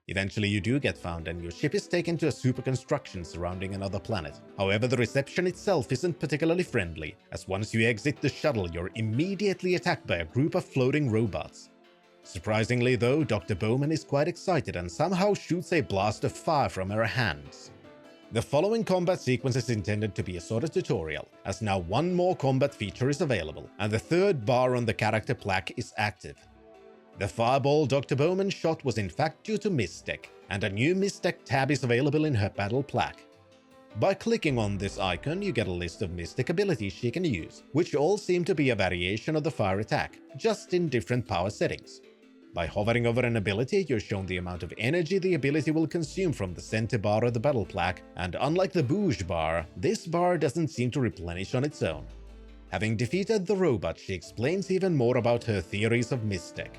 Eventually you do get found, and your ship is taken to a super construction surrounding another planet. However, the reception itself isn't particularly friendly, as once you exit the shuttle, you're immediately attacked by a group of floating robots. Surprisingly though, Dr. Bowman is quite excited and somehow shoots a blast of fire from her hands. The following combat sequence is intended to be a sort of tutorial, as now one more combat feature is available, and the third bar on the character plaque is active. The fireball Dr. Bowman shot was in fact due to Mistech, and a new Mistech tab is available in her battle plaque. By clicking on this icon, you get a list of Mistech abilities she can use, which all seem to be a variation of the fire attack, just in different power settings. By hovering over an ability, you're shown the amount of energy the ability will consume from the center bar of the battle plaque, and unlike the Bouge bar, this bar doesn't seem to replenish on its own. Having defeated the robot, she explains even more about her theories of Mistech.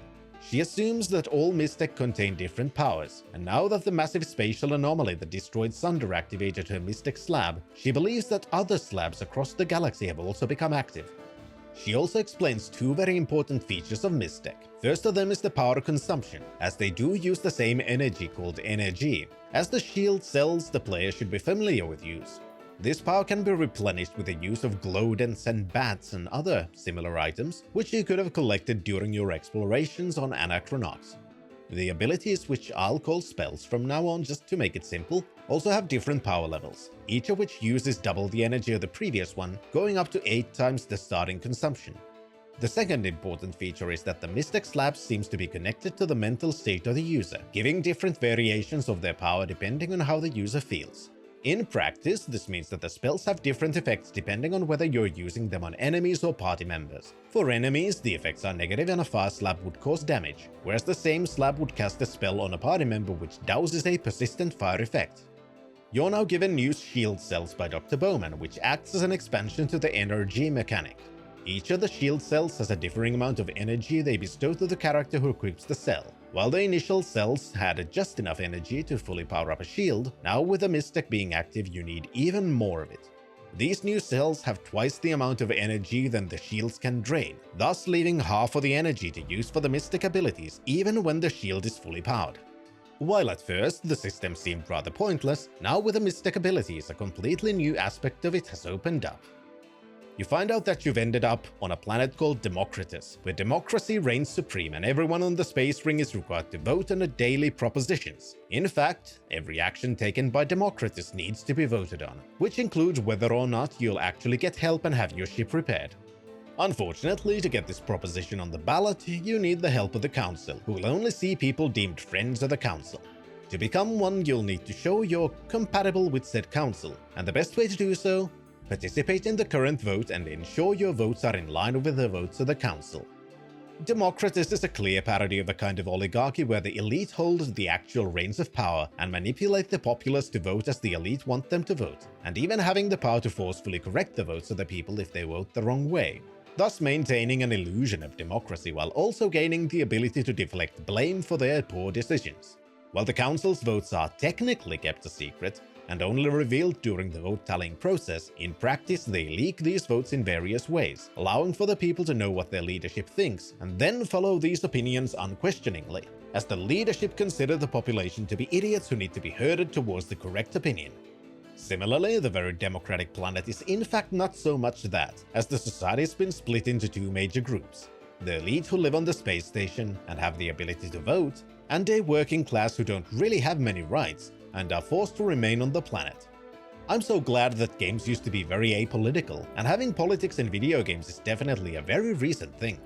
She assumes that all Mystech contain different powers, and now that the massive spatial anomaly that destroyed Sunder activated her Mystech slab, she believes that other slabs across the galaxy have also become active. She also explains two very important features of Mystech. First of them is the power consumption, as they do use the same energy called energy, as the shield cells the player should be familiar with use. This power can be replenished with the use of glowdents and bats and other similar items, which you could have collected during your explorations on Anachronox. The abilities, which I'll call spells from now on just to make it simple, also have different power levels, each of which uses double the energy of the previous one, going up to 8 times the starting consumption. The second important feature is that the Mystech slab seems to be connected to the mental state of the user, giving different variations of their power depending on how the user feels. In practice, this means that the spells have different effects depending on whether you're using them on enemies or party members. For enemies, the effects are negative and a fire slab would cause damage, whereas the same slab would cast a spell on a party member which douses a persistent fire effect. You're now given new shield cells by Dr. Bowman, which acts as an expansion to the energy mechanic. Each of the shield cells has a differing amount of energy they bestow to the character who equips the cell. While the initial cells had just enough energy to fully power up a shield, now with the Mystech being active you need even more of it. These new cells have twice the amount of energy than the shields can drain, thus leaving half of the energy to use for the Mystech abilities even when the shield is fully powered. While at first the system seemed rather pointless, now with the Mystech abilities a completely new aspect of it has opened up. You find out that you've ended up on a planet called Democratus, where democracy reigns supreme and everyone on the space ring is required to vote on daily propositions. In fact, every action taken by Democratus needs to be voted on, which includes whether or not you'll actually get help and have your ship repaired. Unfortunately, to get this proposition on the ballot, you need the help of the Council, who will only see people deemed friends of the Council. To become one, you'll need to show you're compatible with said Council, and the best way to do so: participate in the current vote and ensure your votes are in line with the votes of the Council. Democratus is a clear parody of a kind of oligarchy where the elite hold the actual reins of power and manipulate the populace to vote as the elite want them to vote, and even having the power to forcefully correct the votes of the people if they vote the wrong way, thus maintaining an illusion of democracy while also gaining the ability to deflect blame for their poor decisions. While the Council's votes are technically kept a secret, and only revealed during the vote tallying process, in practice they leak these votes in various ways, allowing for the people to know what their leadership thinks, and then follow these opinions unquestioningly, as the leadership consider the population to be idiots who need to be herded towards the correct opinion. Similarly, the very democratic planet is in fact not so much that, as the society has been split into two major groups: the elite who live on the space station and have the ability to vote, and a working class who don't really have many rights and are forced to remain on the planet. I'm so glad that games used to be very apolitical, and having politics in video games is definitely a very recent thing.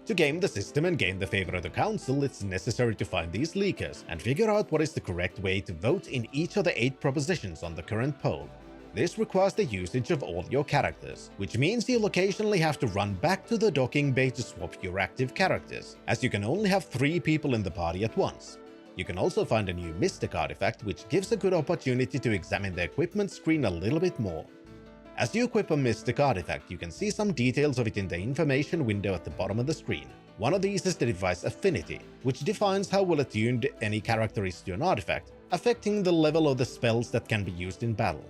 To game the system and gain the favor of the Council, it's necessary to find these leakers and figure out what is the correct way to vote in each of the 8 propositions on the current poll. This requires the usage of all your characters, which means you'll occasionally have to run back to the docking bay to swap your active characters, as you can only have 3 people in the party at once. You can also find a new Mystech artifact, which gives a good opportunity to examine the equipment screen a little bit more. As you equip a Mystech artifact, you can see some details of it in the information window at the bottom of the screen. One of these is the device affinity, which defines how well attuned any character is to an artifact, affecting the level of the spells that can be used in battle.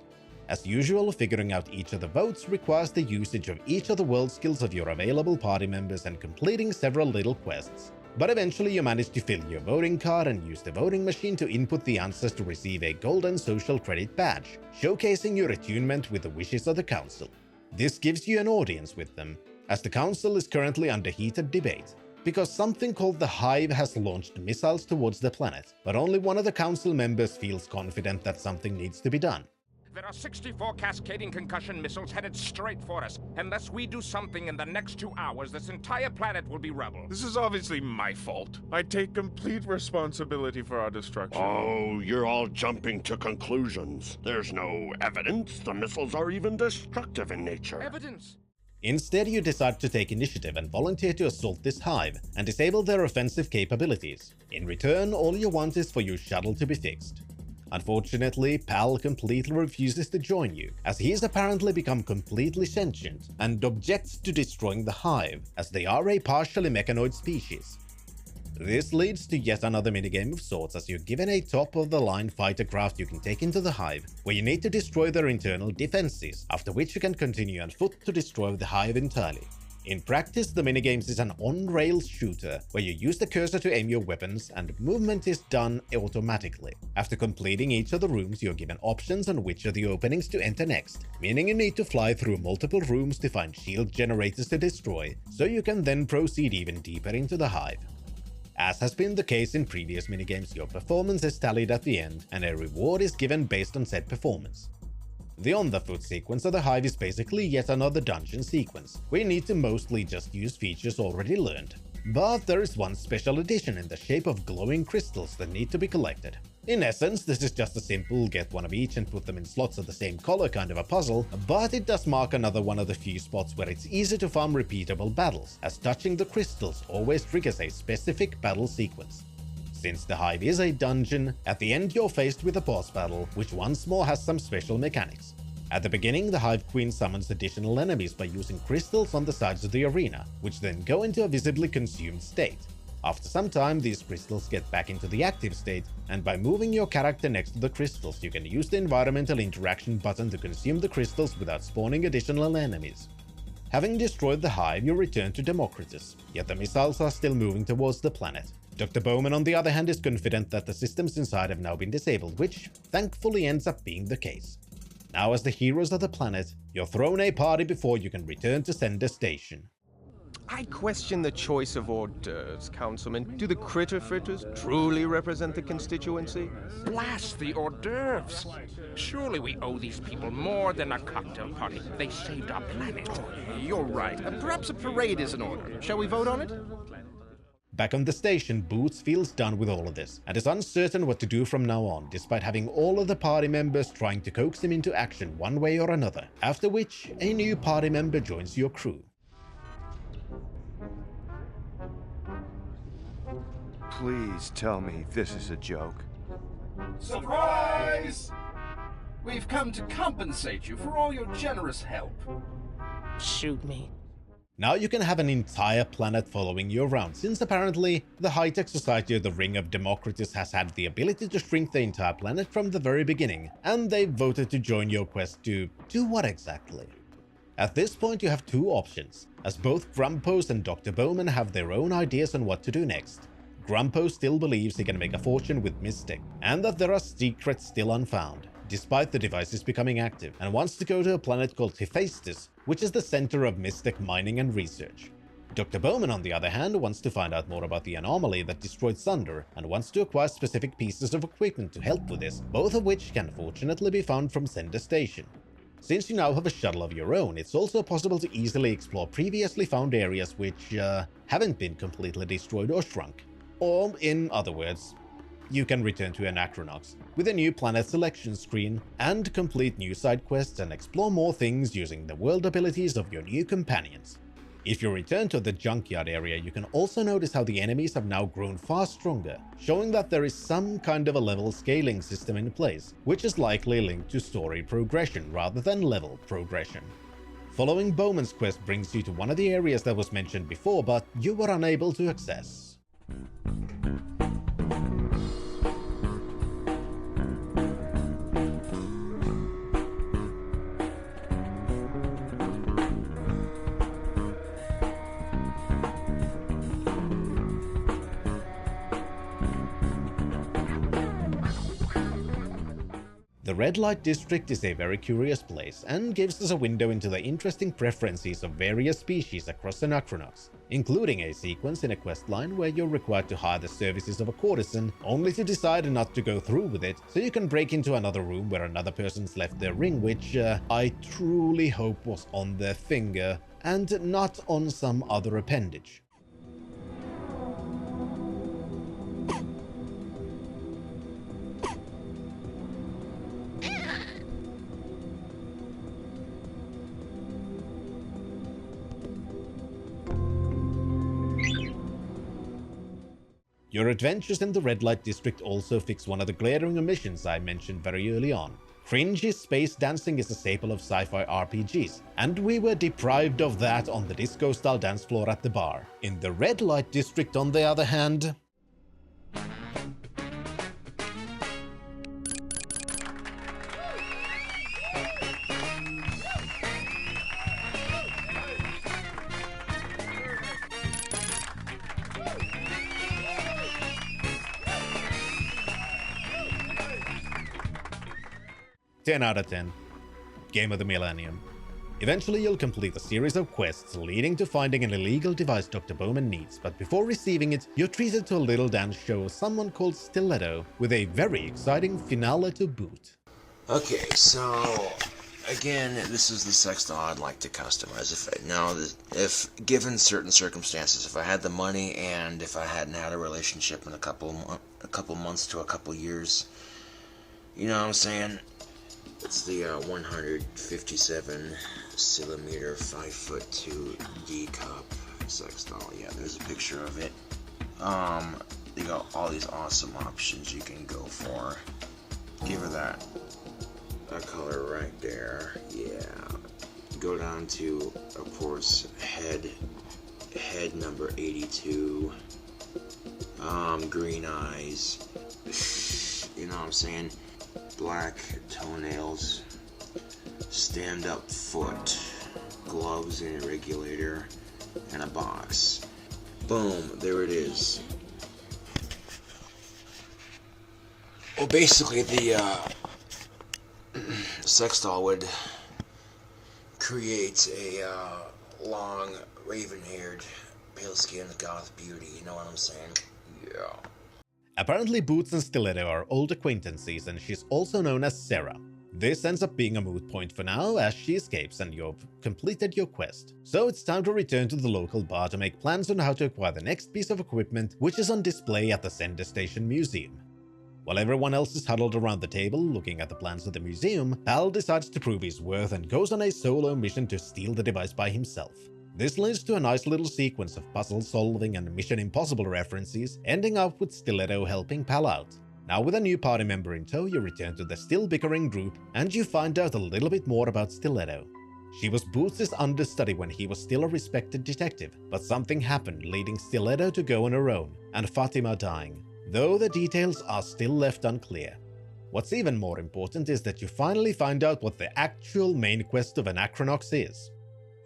As usual, figuring out each of the votes requires the usage of each of the world skills of your available party members and completing several little quests. But eventually you manage to fill your voting card and use the voting machine to input the answers to receive a golden social credit badge, showcasing your attunement with the wishes of the Council. This gives you an audience with them, as the Council is currently under heated debate, because something called the Hive has launched missiles towards the planet, but only one of the Council members feels confident that something needs to be done. There are 64 cascading concussion missiles headed straight for us. Unless we do something in the next 2 hours, this entire planet will be rubble. This is obviously my fault. I take complete responsibility for our destruction. Oh, you're all jumping to conclusions. There's no evidence the missiles are even destructive in nature. Evidence? Instead, you decide to take initiative and volunteer to assault this hive and disable their offensive capabilities. In return, all you want is for your shuttle to be fixed. Unfortunately, Pal completely refuses to join you, as he has apparently become completely sentient and objects to destroying the hive, as they are a partially mechanoid species. This leads to yet another minigame of sorts, as you're given a top-of-the-line fighter craft you can take into the hive, where you need to destroy their internal defenses, after which you can continue on foot to destroy the hive entirely. In practice, the minigames is an on-rails shooter, where you use the cursor to aim your weapons and movement is done automatically. After completing each of the rooms, you're given options on which of the openings to enter next, meaning you need to fly through multiple rooms to find shield generators to destroy, so you can then proceed even deeper into the hive. As has been the case in previous minigames, your performance is tallied at the end, and a reward is given based on said performance. The on-the-foot sequence of the hive is basically yet another dungeon sequence, where you need to mostly just use features already learned. But there is one special addition in the shape of glowing crystals that need to be collected. In essence, this is just a simple get one of each and put them in slots of the same color kind of a puzzle, but it does mark another one of the few spots where it's easy to farm repeatable battles, as touching the crystals always triggers a specific battle sequence. Since the hive is a dungeon, at the end you're faced with a boss battle, which once more has some special mechanics. At the beginning, the Hive Queen summons additional enemies by using crystals on the sides of the arena, which then go into a visibly consumed state. After some time, these crystals get back into the active state, and by moving your character next to the crystals, you can use the environmental interaction button to consume the crystals without spawning additional enemies. Having destroyed the hive, you return to Democratus, yet the missiles are still moving towards the planet. Dr. Bowman, on the other hand, is confident that the systems inside have now been disabled, which thankfully ends up being the case. Now, as the heroes of the planet, you're thrown a party before you can return to Sender Station. I question the choice of hors d'oeuvres, Councilman. Do the critter fritters truly represent the constituency? Blast the hors d'oeuvres! Surely we owe these people more than a cocktail party. They saved our planet. You're right. Perhaps a parade is in order. Shall we vote on it? Back on the station, Boots feels done with all of this, and is uncertain what to do from now on, despite having all of the party members trying to coax him into action one way or another, after which a new party member joins your crew. Please tell me this is a joke. Surprise! We've come to compensate you for all your generous help. Shoot me. Now you can have an entire planet following you around, since apparently the high-tech society of the Ring of Democratus has had the ability to shrink the entire planet from the very beginning, and they voted to join your quest to do what exactly? At this point you have two options, as both Grumpos and Dr. Bowman have their own ideas on what to do next. Grumpo still believes he can make a fortune with Mystic, and that there are secrets still unfound, despite the devices becoming active, and wants to go to a planet called Hephaestus, which is the center of Mystic mining and research. Dr. Bowman, on the other hand, wants to find out more about the anomaly that destroyed Sunder, and wants to acquire specific pieces of equipment to help with this, both of which can fortunately be found from Sender Station. Since you now have a shuttle of your own, it's also possible to easily explore previously found areas which haven't been completely destroyed or shrunk. Or, in other words, you can return to Anachronox with a new planet selection screen and complete new side quests and explore more things using the world abilities of your new companions. If you return to the Junkyard area, you can also notice how the enemies have now grown far stronger, showing that there is some kind of a level scaling system in place, which is likely linked to story progression rather than level progression. Following Bowman's quest brings you to one of the areas that was mentioned before, but you were unable to access. The Red Light District is a very curious place, and gives us a window into the interesting preferences of various species across Anachronox, including a sequence in a questline where you're required to hire the services of a courtesan, only to decide not to go through with it, so you can break into another room where another person's left their ring, which I truly hope was on their finger, and not on some other appendage. Your adventures in the Red Light District also fix one of the glaring omissions I mentioned very early on. Cringy space dancing is a staple of sci-fi RPGs, and we were deprived of that on the disco-style dance floor at the bar. In the Red Light District, on the other hand, 10 out of 10. Game of the Millennium. Eventually you'll complete a series of quests leading to finding an illegal device Dr. Bowman needs, but before receiving it, you're treated to a little dance show of someone called Stiletto, with a very exciting finale to boot. Okay, so again, this is the sex doll I'd like to customize. If given certain circumstances, if I had the money and if I hadn't had a relationship in a couple months to a couple years, you know what I'm saying? It's the 157 centimeter, 5'2" D cup sex doll. Yeah, there's a picture of it. You got all these awesome options you can go for. Give her that color right there. Yeah. Go down to, of course, head number 82. Green eyes. You know what I'm saying? Black toenails. Stand up foot. Gloves and a regulator. And a box. Boom. There it is. Well, basically the sex doll would create a long, raven-haired, pale-skinned goth beauty, you know what I'm saying? Yeah. Apparently Boots and Stiletto are old acquaintances, and she's also known as Sarah. This ends up being a moot point for now, as she escapes and you've completed your quest. So it's time to return to the local bar to make plans on how to acquire the next piece of equipment, which is on display at the Sender Station Museum. While everyone else is huddled around the table looking at the plans of the museum, Hal decides to prove his worth and goes on a solo mission to steal the device by himself. This leads to a nice little sequence of puzzle solving and Mission Impossible references, ending up with Stiletto helping Pal out. Now with a new party member in tow, you return to the still bickering group and you find out a little bit more about Stiletto. She was Boots' understudy when he was still a respected detective, but something happened leading Stiletto to go on her own, and Fatima dying, though the details are still left unclear. What's even more important is that you finally find out what the actual main quest of Anachronox is.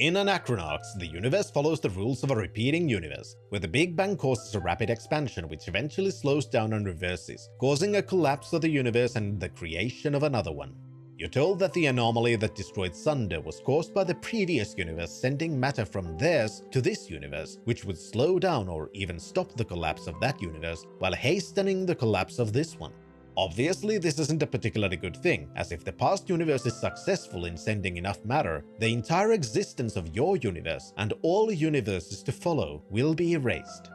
In Anachronox, the universe follows the rules of a repeating universe, where the Big Bang causes a rapid expansion which eventually slows down and reverses, causing a collapse of the universe and the creation of another one. You're told that the anomaly that destroyed Sunder was caused by the previous universe sending matter from theirs to this universe, which would slow down or even stop the collapse of that universe, while hastening the collapse of this one. Obviously, this isn't a particularly good thing, as if the past universe is successful in sending enough matter, the entire existence of your universe, and all universes to follow, will be erased.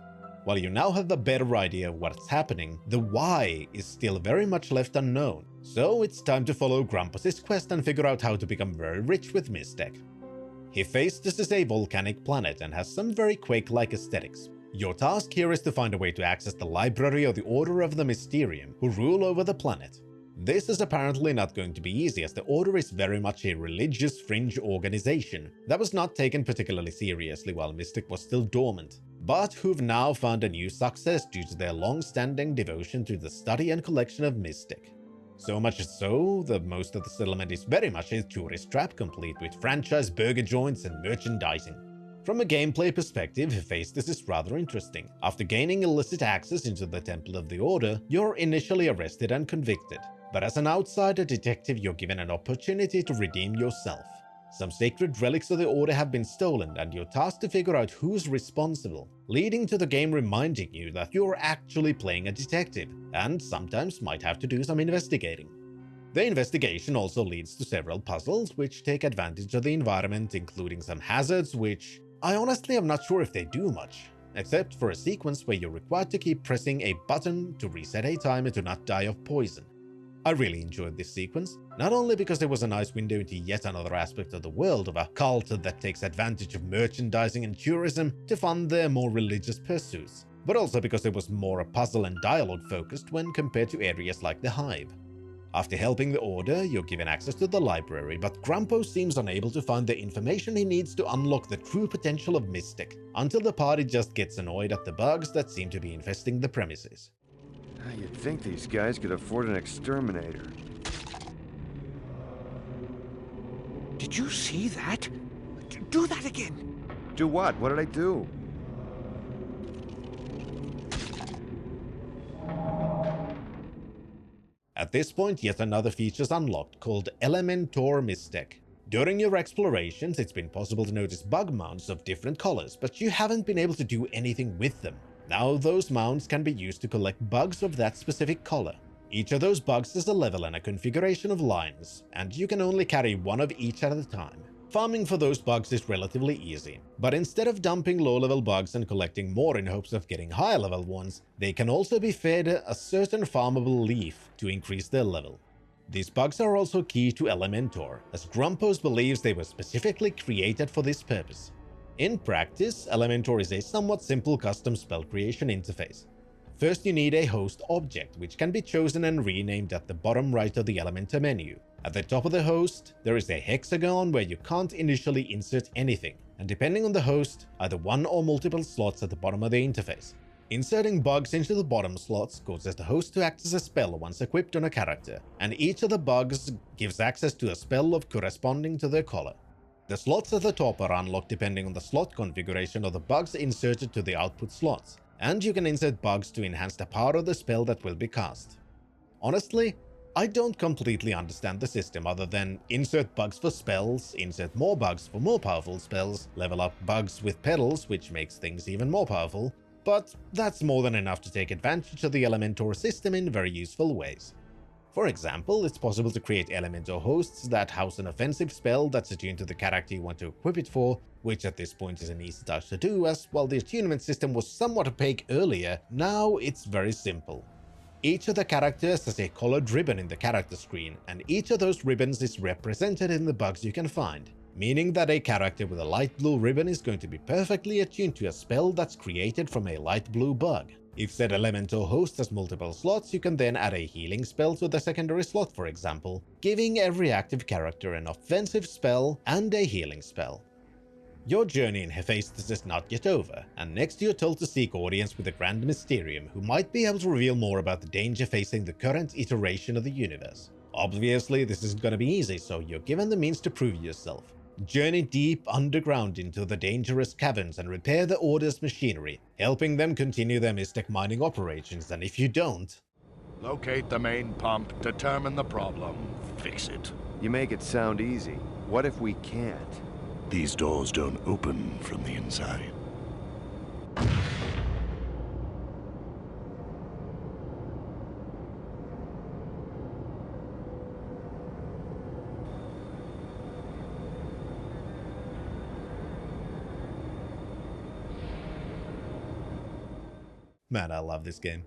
While you now have a better idea of what's happening, the why is still very much left unknown, so it's time to follow Grumpus's quest and figure out how to become very rich with Mystech. Hephaestus is a volcanic planet and has some very Quake-like aesthetics. Your task here is to find a way to access the library of the Order of the Mysterium, who rule over the planet. This is apparently not going to be easy, as the Order is very much a religious fringe organization that was not taken particularly seriously while Mystic was still dormant, but who've now found a new success due to their long-standing devotion to the study and collection of Mystic. So much so that most of the settlement is very much a tourist trap, complete with franchise burger joints and merchandising. From a gameplay perspective, Hephaestus is rather interesting. After gaining illicit access into the Temple of the Order, you're initially arrested and convicted. But as an outsider detective, you're given an opportunity to redeem yourself. Some sacred relics of the Order have been stolen, and you're tasked to figure out who's responsible, leading to the game reminding you that you're actually playing a detective, and sometimes might have to do some investigating. The investigation also leads to several puzzles which take advantage of the environment, including some hazards which I honestly am not sure if they do much, except for a sequence where you're required to keep pressing a button to reset a timer to not die of poison. I really enjoyed this sequence, not only because it was a nice window into yet another aspect of the world of a cult that takes advantage of merchandising and tourism to fund their more religious pursuits, but also because it was more puzzle and dialogue focused when compared to areas like the Hive. After helping the Order, you're given access to the library, but Grumpo seems unable to find the information he needs to unlock the true potential of Mystic, until the party just gets annoyed at the bugs that seem to be infesting the premises. You'd think these guys could afford an exterminator. Did you see that? Do that again. Do what? What did I do? At this point, yet another feature is unlocked called Elementor Mystic. During your explorations, it's been possible to notice bug mounts of different colors, but you haven't been able to do anything with them. Now those mounts can be used to collect bugs of that specific color. Each of those bugs is a level and a configuration of lines, and you can only carry one of each at a time. Farming for those bugs is relatively easy, but instead of dumping low-level bugs and collecting more in hopes of getting higher-level ones, they can also be fed a certain farmable leaf to increase their level. These bugs are also key to Elementor, as Grumpos believes they were specifically created for this purpose. In practice, Elementor is a somewhat simple custom spell creation interface. First, you need a host object, which can be chosen and renamed at the bottom right of the Elementor menu. At the top of the host, there is a hexagon where you can't initially insert anything, and depending on the host, either one or multiple slots at the bottom of the interface. Inserting bugs into the bottom slots causes the host to act as a spell once equipped on a character, and each of the bugs gives access to a spell of corresponding to their color. The slots at the top are unlocked depending on the slot configuration of the bugs inserted to the output slots, and you can insert bugs to enhance the power of the spell that will be cast. Honestly, I don't completely understand the system other than insert bugs for spells, insert more bugs for more powerful spells, level up bugs with petals, which makes things even more powerful, but that's more than enough to take advantage of the Elementor system in very useful ways. For example, it's possible to create Elementor hosts that house an offensive spell that's attuned to the character you want to equip it for, which at this point is an easy task to do, as while the attunement system was somewhat opaque earlier, now it's very simple. Each of the characters has a colored ribbon in the character screen, and each of those ribbons is represented in the bugs you can find, meaning that a character with a light blue ribbon is going to be perfectly attuned to a spell that's created from a light blue bug. If said Elementor host has multiple slots, you can then add a healing spell to the secondary slot, for example, giving every active character an offensive spell and a healing spell. Your journey in Hephaestus is not yet over, and next you're told to seek audience with the Grand Mysterium, who might be able to reveal more about the danger facing the current iteration of the universe. Obviously, this isn't going to be easy, so you're given the means to prove yourself. Journey deep underground into the dangerous caverns and repair the Order's machinery, helping them continue their mystic mining operations, and if you don't... Locate the main pump, determine the problem, fix it. You make it sound easy. What if we can't? These doors don't open from the inside. Man, I love this game.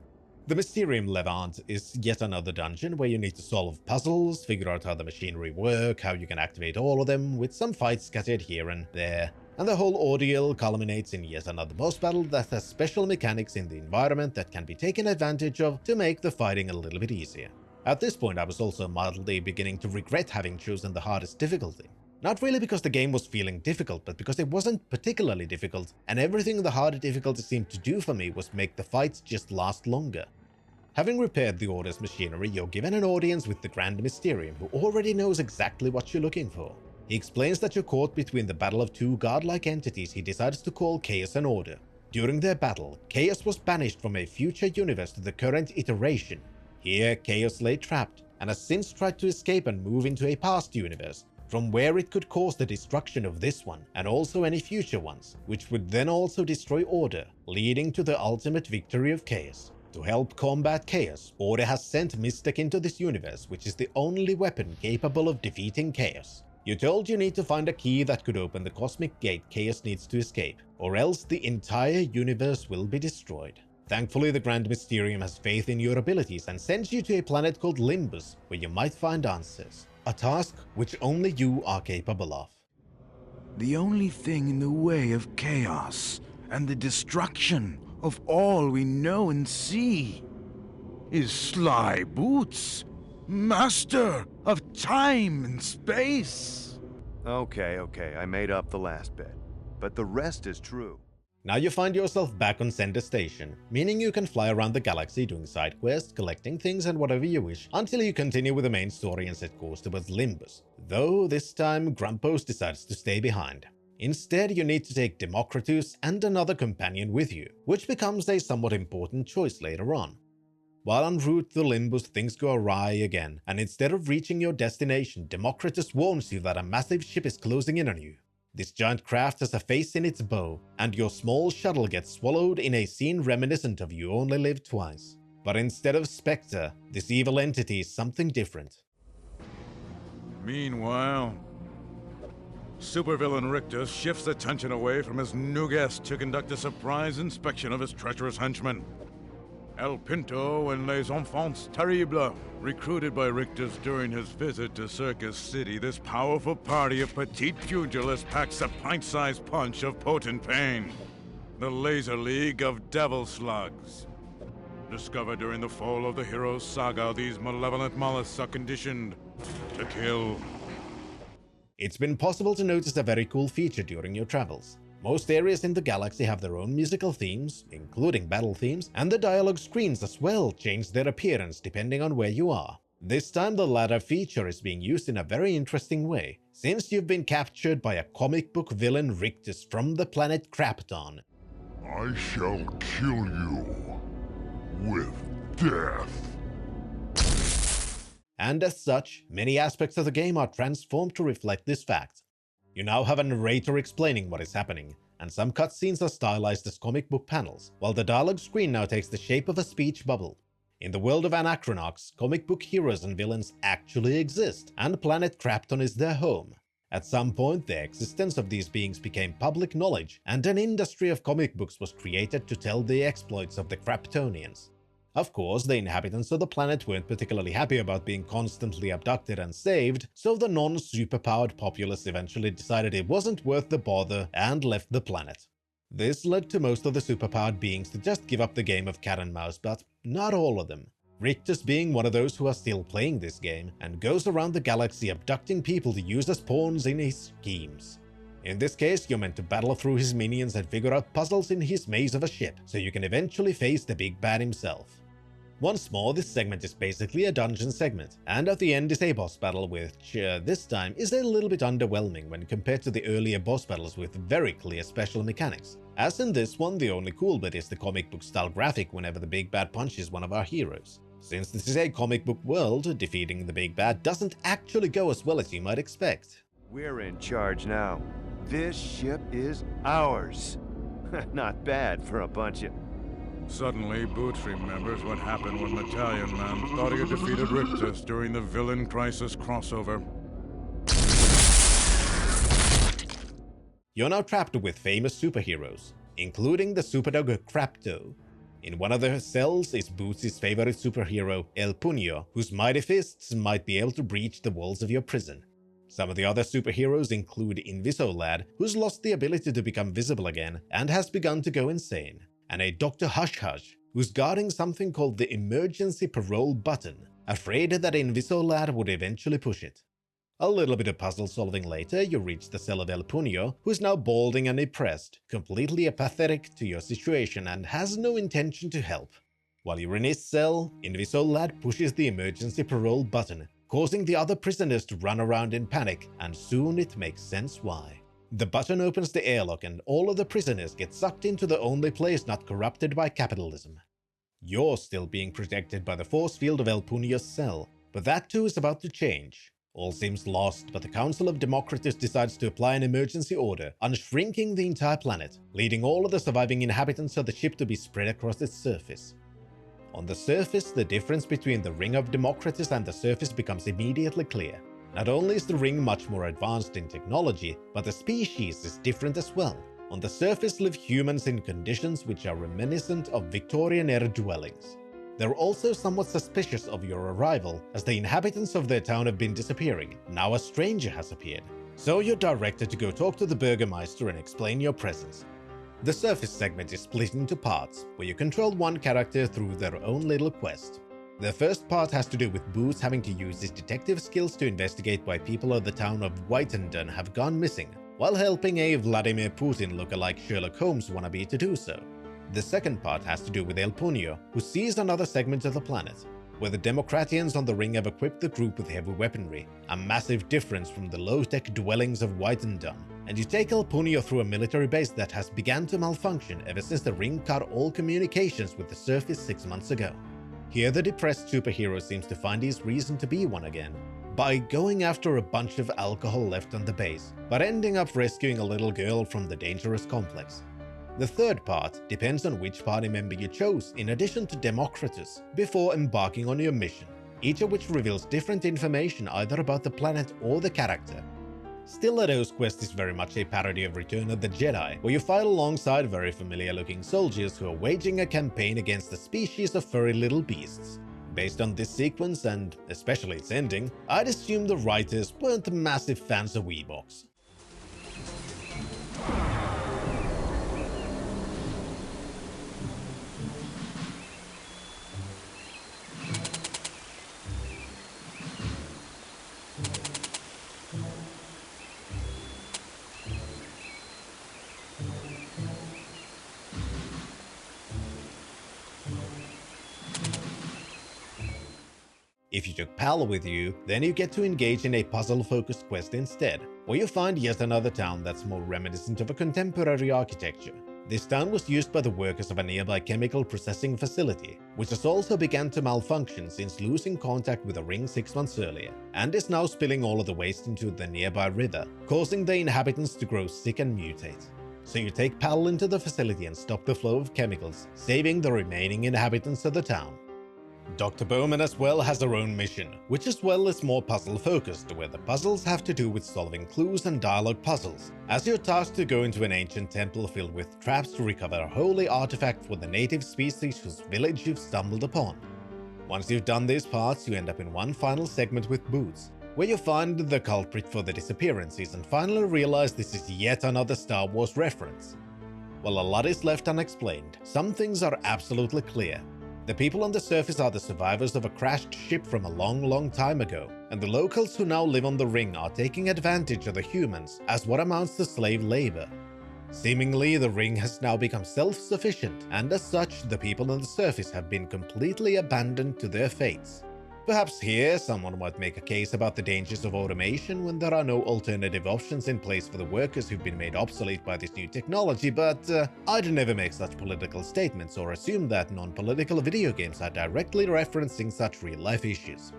The Mysterium Levant is yet another dungeon where you need to solve puzzles, figure out how the machinery work, how you can activate all of them, with some fights scattered here and there. And the whole ordeal culminates in yet another boss battle that has special mechanics in the environment that can be taken advantage of to make the fighting a little bit easier. At this point, I was also mildly beginning to regret having chosen the hardest difficulty. Not really because the game was feeling difficult, but because it wasn't particularly difficult, and everything the harder difficulty seemed to do for me was make the fights just last longer. Having repaired the Order's machinery, you're given an audience with the Grand Mysterium, who already knows exactly what you're looking for. He explains that you're caught between the battle of two godlike entities he decides to call Chaos and Order. During their battle, Chaos was banished from a future universe to the current iteration. Here, Chaos lay trapped, and has since tried to escape and move into a past universe, from where it could cause the destruction of this one, and also any future ones, which would then also destroy Order, leading to the ultimate victory of Chaos. To help combat Chaos, Order has sent Mystic into this universe, which is the only weapon capable of defeating Chaos. You're told you need to find a key that could open the cosmic gate Chaos needs to escape, or else the entire universe will be destroyed. Thankfully, the Grand Mysterium has faith in your abilities and sends you to a planet called Limbus, where you might find answers. A task which only you are capable of. The only thing in the way of chaos and the destruction of all we know and see is Sly Boots, master of time and space. Okay, I made up the last bit, but the rest is true. Now you find yourself back on Sender Station, meaning you can fly around the galaxy doing side quests, collecting things and whatever you wish, until you continue with the main story and set course towards Limbus. Though this time Grumpos decides to stay behind. Instead, you need to take Democratus and another companion with you, which becomes a somewhat important choice later on. While en route to Limbus, things go awry again, and instead of reaching your destination, Democratus warns you that a massive ship is closing in on you. This giant craft has a face in its bow, and your small shuttle gets swallowed in a scene reminiscent of You Only Live Twice. But instead of Spectre, this evil entity is something different. Meanwhile, supervillain Rictus shifts attention away from his new guest to conduct a surprise inspection of his treacherous henchmen. El Pinto and Les Enfants Terribles. Recruited by Rictus during his visit to Circus City, this powerful party of petite pugilists packs a pint-sized punch of potent pain. The Laser League of Devil Slugs. Discovered during the fall of the hero's saga, these malevolent mollusks are conditioned to kill. It's been possible to notice a very cool feature during your travels. Most areas in the galaxy have their own musical themes, including battle themes, and the dialogue screens as well change their appearance depending on where you are. This time the latter feature is being used in a very interesting way, since you've been captured by a comic book villain Rictus from the planet Krapton. I shall kill you with death. And as such, many aspects of the game are transformed to reflect this fact. You now have a narrator explaining what is happening, and some cutscenes are stylized as comic book panels, while the dialogue screen now takes the shape of a speech bubble. In the world of Anachronox, comic book heroes and villains actually exist, and planet Krapton is their home. At some point, the existence of these beings became public knowledge, and an industry of comic books was created to tell the exploits of the Kraptonians. Of course, the inhabitants of the planet weren't particularly happy about being constantly abducted and saved, so the non-superpowered populace eventually decided it wasn't worth the bother and left the planet. This led to most of the superpowered beings to just give up the game of cat and mouse, but not all of them. Rictus being one of those who are still playing this game, and goes around the galaxy abducting people to use as pawns in his schemes. In this case, you're meant to battle through his minions and figure out puzzles in his maze of a ship, so you can eventually face the big bad himself. Once more, this segment is basically a dungeon segment, and at the end is a boss battle which, this time, is a little bit underwhelming when compared to the earlier boss battles with very clear special mechanics. As in this one, the only cool bit is the comic book style graphic whenever the big bad punches one of our heroes. Since this is a comic book world, defeating the big bad doesn't actually go as well as you might expect. We're in charge now. This ship is ours. Not bad for a bunch of... Suddenly, Boots remembers what happened when Battalion Man thought he had defeated Rictus during the Villain Crisis crossover. You're now trapped with famous superheroes, including the superdog Krapto. In one of their cells is Boots' favorite superhero, El Puño, whose mighty fists might be able to breach the walls of your prison. Some of the other superheroes include Invisolad, who's lost the ability to become visible again and has begun to go insane, and a Dr. Hush Hush, who's guarding something called the emergency parole button, afraid that Invisolad would eventually push it. A little bit of puzzle solving later, you reach the cell of El Puño, who's now balding and depressed, completely apathetic to your situation and has no intention to help. While you're in his cell, Invisolad pushes the emergency parole button, causing the other prisoners to run around in panic, and soon it makes sense why. The button opens the airlock and all of the prisoners get sucked into the only place not corrupted by capitalism. You're still being protected by the force field of El Puño's cell, but that too is about to change. All seems lost, but the Council of Democratus decides to apply an emergency order, unshrinking the entire planet, leading all of the surviving inhabitants of the ship to be spread across its surface. On the surface, the difference between the Ring of Democratus and the surface becomes immediately clear. Not only is the ring much more advanced in technology, but the species is different as well. On the surface live humans in conditions which are reminiscent of Victorian-era dwellings. They're also somewhat suspicious of your arrival, as the inhabitants of their town have been disappearing. Now a stranger has appeared. So you're directed to go talk to the Burgermeister and explain your presence. The surface segment is split into parts, where you control one character through their own little quest. The first part has to do with Boots having to use his detective skills to investigate why people of the town of Whitenden have gone missing, while helping a Vladimir Putin look-alike Sherlock Holmes wannabe to do so. The second part has to do with El Puño, who sees another segment of the planet, where the Democratians on the ring have equipped the group with heavy weaponry, a massive difference from the low-tech dwellings of Whitenden, and you take El Puño through a military base that has begun to malfunction ever since the ring cut all communications with the surface 6 months ago. Here the depressed superhero seems to find his reason to be one again, by going after a bunch of alcohol left on the base, but ending up rescuing a little girl from the dangerous complex. The third part depends on which party member you chose in addition to Democratus before embarking on your mission, each of which reveals different information either about the planet or the character. Stiletto's quest is very much a parody of Return of the Jedi, where you fight alongside very familiar looking soldiers who are waging a campaign against a species of furry little beasts. Based on this sequence, and especially its ending, I'd assume the writers weren't massive fans of Weebox. If you took PAL with you, then you get to engage in a puzzle-focused quest instead, where you find yet another town that's more reminiscent of a contemporary architecture. This town was used by the workers of a nearby chemical processing facility, which has also begun to malfunction since losing contact with the ring 6 months earlier, and is now spilling all of the waste into the nearby river, causing the inhabitants to grow sick and mutate. So you take PAL into the facility and stop the flow of chemicals, saving the remaining inhabitants of the town. Dr. Bowman as well has her own mission, which as well is more puzzle-focused, where the puzzles have to do with solving clues and dialogue puzzles, as you're tasked to go into an ancient temple filled with traps to recover a holy artifact for the native species whose village you've stumbled upon. Once you've done these parts, you end up in one final segment with Boots, where you find the culprit for the disappearances and finally realize this is yet another Star Wars reference. While a lot is left unexplained, some things are absolutely clear. The people on the surface are the survivors of a crashed ship from a long time ago, and the locals who now live on the ring are taking advantage of the humans as what amounts to slave labor. Seemingly, the ring has now become self-sufficient, and as such, the people on the surface have been completely abandoned to their fates. Perhaps here someone might make a case about the dangers of automation when there are no alternative options in place for the workers who've been made obsolete by this new technology, but I'd never make such political statements or assume that non-political video games are directly referencing such real-life issues.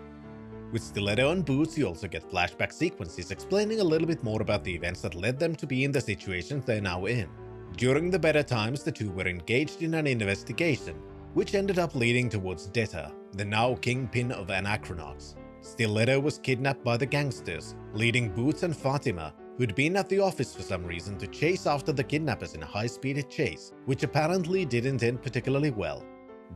With Stiletto and Boots, you also get flashback sequences explaining a little bit more about the events that led them to be in the situations they're now in. During the better times, the two were engaged in an investigation, which ended up leading towards Deta, the now kingpin of Anachronox. Stiletto was kidnapped by the gangsters, leading Boots and Fatima, who'd been at the office for some reason, to chase after the kidnappers in a high-speed chase, which apparently didn't end particularly well.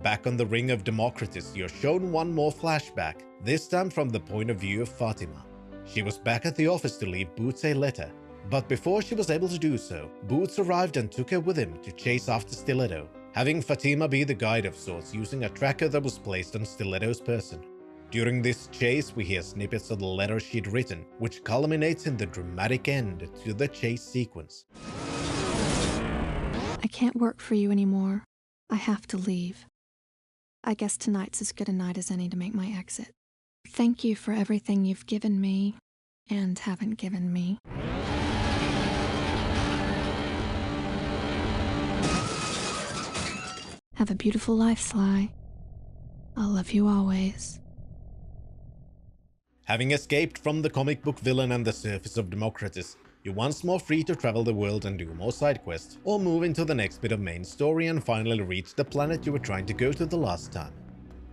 Back on the ring of Democratus, you're shown one more flashback, this time from the point of view of Fatima. She was back at the office to leave Boots a letter, but before she was able to do so, Boots arrived and took her with him to chase after Stiletto, having Fatima be the guide of sorts using a tracker that was placed on Stiletto's person. During this chase, we hear snippets of the letter she'd written, which culminates in the dramatic end to the chase sequence. I can't work for you anymore. I have to leave. I guess tonight's as good a night as any to make my exit. Thank you for everything you've given me, and haven't given me. Have a beautiful life, Sly. I'll love you always. Having escaped from the comic book villain and the surface of Democratus, you're once more free to travel the world and do more side quests, or move into the next bit of main story and finally reach the planet you were trying to go to the last time.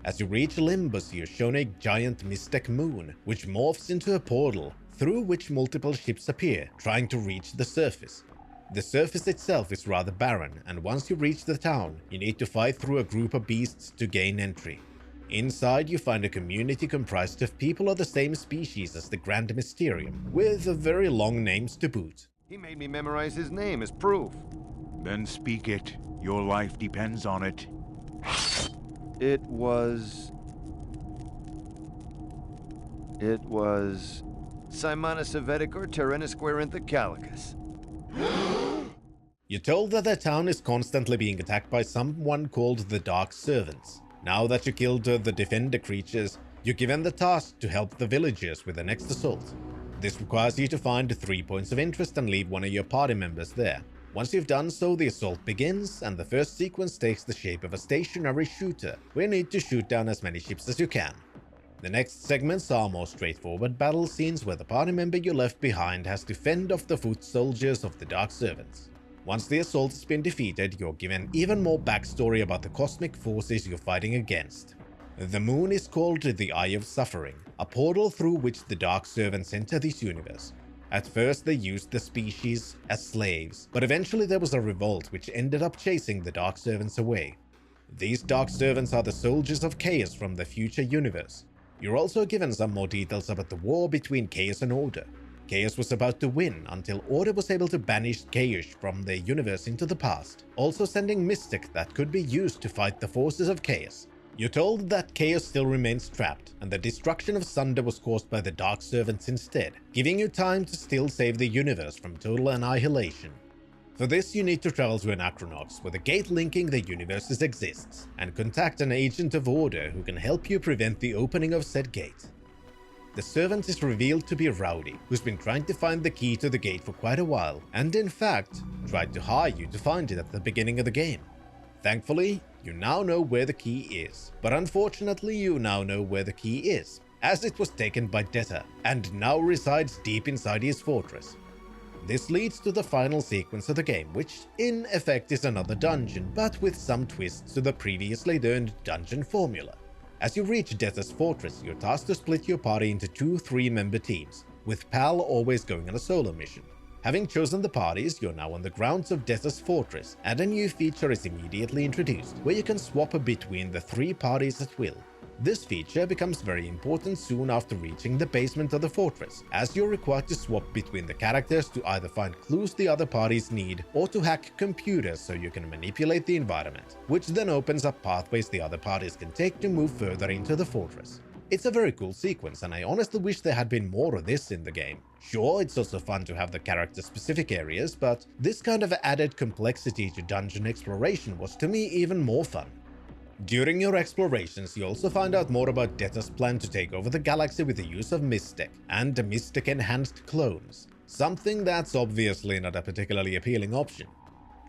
As you reach Limbus, you're shown a giant Mystec moon, which morphs into a portal, through which multiple ships appear, trying to reach the surface. The surface itself is rather barren, and once you reach the town, you need to fight through a group of beasts to gain entry. Inside, you find a community comprised of people of the same species as the Grand Mysterium, with very long names to boot. He made me memorize his name as proof. Then speak it. Your life depends on it. It was Simonus Aveticor Terrenus Squarintha Calicus. You're told that the town is constantly being attacked by someone called the Dark Servants. Now that you killed the Defender creatures, you're given the task to help the villagers with the next assault. This requires you to find 3 points of interest and leave one of your party members there. Once you've done so, the assault begins, and the first sequence takes the shape of a stationary shooter, where you need to shoot down as many ships as you can. The next segments are more straightforward battle scenes where the party member you left behind has to fend off the foot soldiers of the Dark Servants. Once the assault has been defeated, you're given even more backstory about the cosmic forces you're fighting against. The moon is called the Eye of Suffering, a portal through which the Dark Servants enter this universe. At first they used the species as slaves, but eventually there was a revolt which ended up chasing the Dark Servants away. These Dark Servants are the soldiers of Chaos from the future universe. You're also given some more details about the war between Chaos and Order. Chaos was about to win until Order was able to banish Chaos from the universe into the past, also sending Mystic that could be used to fight the forces of Chaos. You're told that Chaos still remains trapped, and the destruction of Sunder was caused by the Dark Servants instead, giving you time to still save the universe from total annihilation. For this, you need to travel to Anachronox, where the gate linking the universes exists, and contact an agent of Order who can help you prevent the opening of said gate. The servant is revealed to be Rowdy, who's been trying to find the key to the gate for quite a while, and in fact, tried to hire you to find it at the beginning of the game. Thankfully, you now know where the key is, but unfortunately you now know where the key is, as it was taken by Detta, and now resides deep inside his fortress. This leads to the final sequence of the game, which in effect is another dungeon, but with some twists to the previously learned dungeon formula. As you reach Detta's fortress, you're tasked to split your party into 2 3-member teams, with Pal always going on a solo mission. Having chosen the parties, you're now on the grounds of Detta's fortress, and a new feature is immediately introduced, where you can swap between the 3 parties at will. This feature becomes very important soon after reaching the basement of the fortress, as you're required to swap between the characters to either find clues the other parties need, or to hack computers so you can manipulate the environment, which then opens up pathways the other parties can take to move further into the fortress. It's a very cool sequence, and I honestly wish there had been more of this in the game. Sure, it's also fun to have the character-specific areas, but this kind of added complexity to dungeon exploration was to me even more fun. During your explorations, you also find out more about Detta's plan to take over the galaxy with the use of Mystic, and Mystic-enhanced clones, something that's obviously not a particularly appealing option.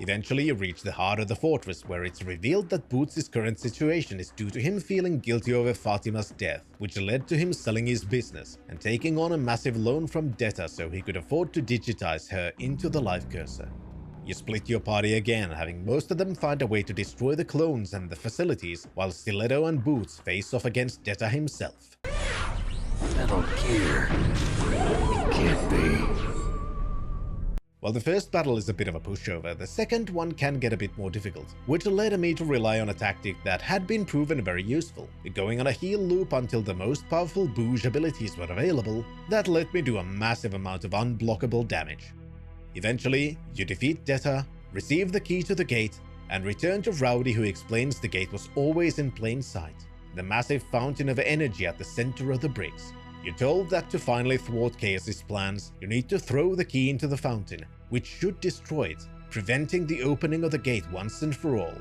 Eventually, you reach the heart of the fortress, where it's revealed that Boots' current situation is due to him feeling guilty over Fatima's death, which led to him selling his business and taking on a massive loan from Detta so he could afford to digitize her into the life cursor. You split your party again, having most of them find a way to destroy the clones and the facilities, while Stiletto and Boots face off against Detta himself. Metal Gear. It can't be. While the first battle is a bit of a pushover, the second one can get a bit more difficult, which led me to rely on a tactic that had been proven very useful, going on a heal loop until the most powerful Bouge abilities were available. That let me do a massive amount of unblockable damage. Eventually, you defeat Detta, receive the key to the gate, and return to Rowdy, who explains the gate was always in plain sight, the massive fountain of energy at the center of the bricks. You're told that to finally thwart Chaos's plans, you need to throw the key into the fountain, which should destroy it, preventing the opening of the gate once and for all.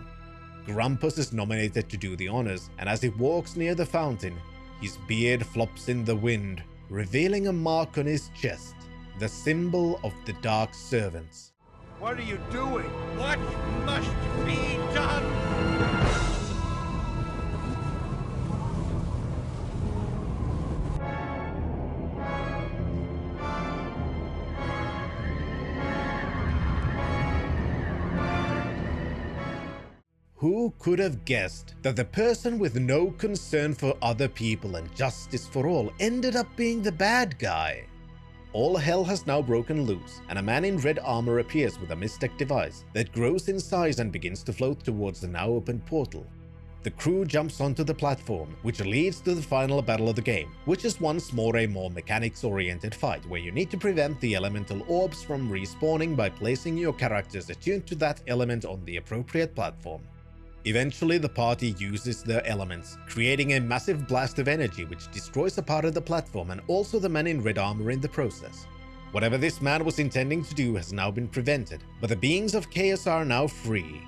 Grumpus is nominated to do the honors, and as he walks near the fountain, his beard flops in the wind, revealing a mark on his chest, the symbol of the Dark Servants. What are you doing? What must be done? Who could have guessed that the person with no concern for other people and justice for all ended up being the bad guy? All hell has now broken loose, and a man in red armor appears with a Mystic device that grows in size and begins to float towards the now open portal. The crew jumps onto the platform, which leads to the final battle of the game, which is once more a more mechanics-oriented fight, where you need to prevent the elemental orbs from respawning by placing your characters attuned to that element on the appropriate platform. Eventually, the party uses their elements, creating a massive blast of energy which destroys a part of the platform and also the man in red armor in the process. Whatever this man was intending to do has now been prevented, but the beings of Chaos are now free.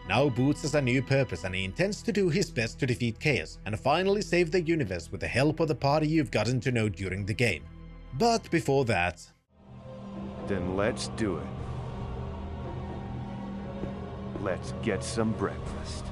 Now Boots has a new purpose, and he intends to do his best to defeat Chaos and finally save the universe with the help of the party you've gotten to know during the game. But before that... Then let's do it. Let's get some breakfast.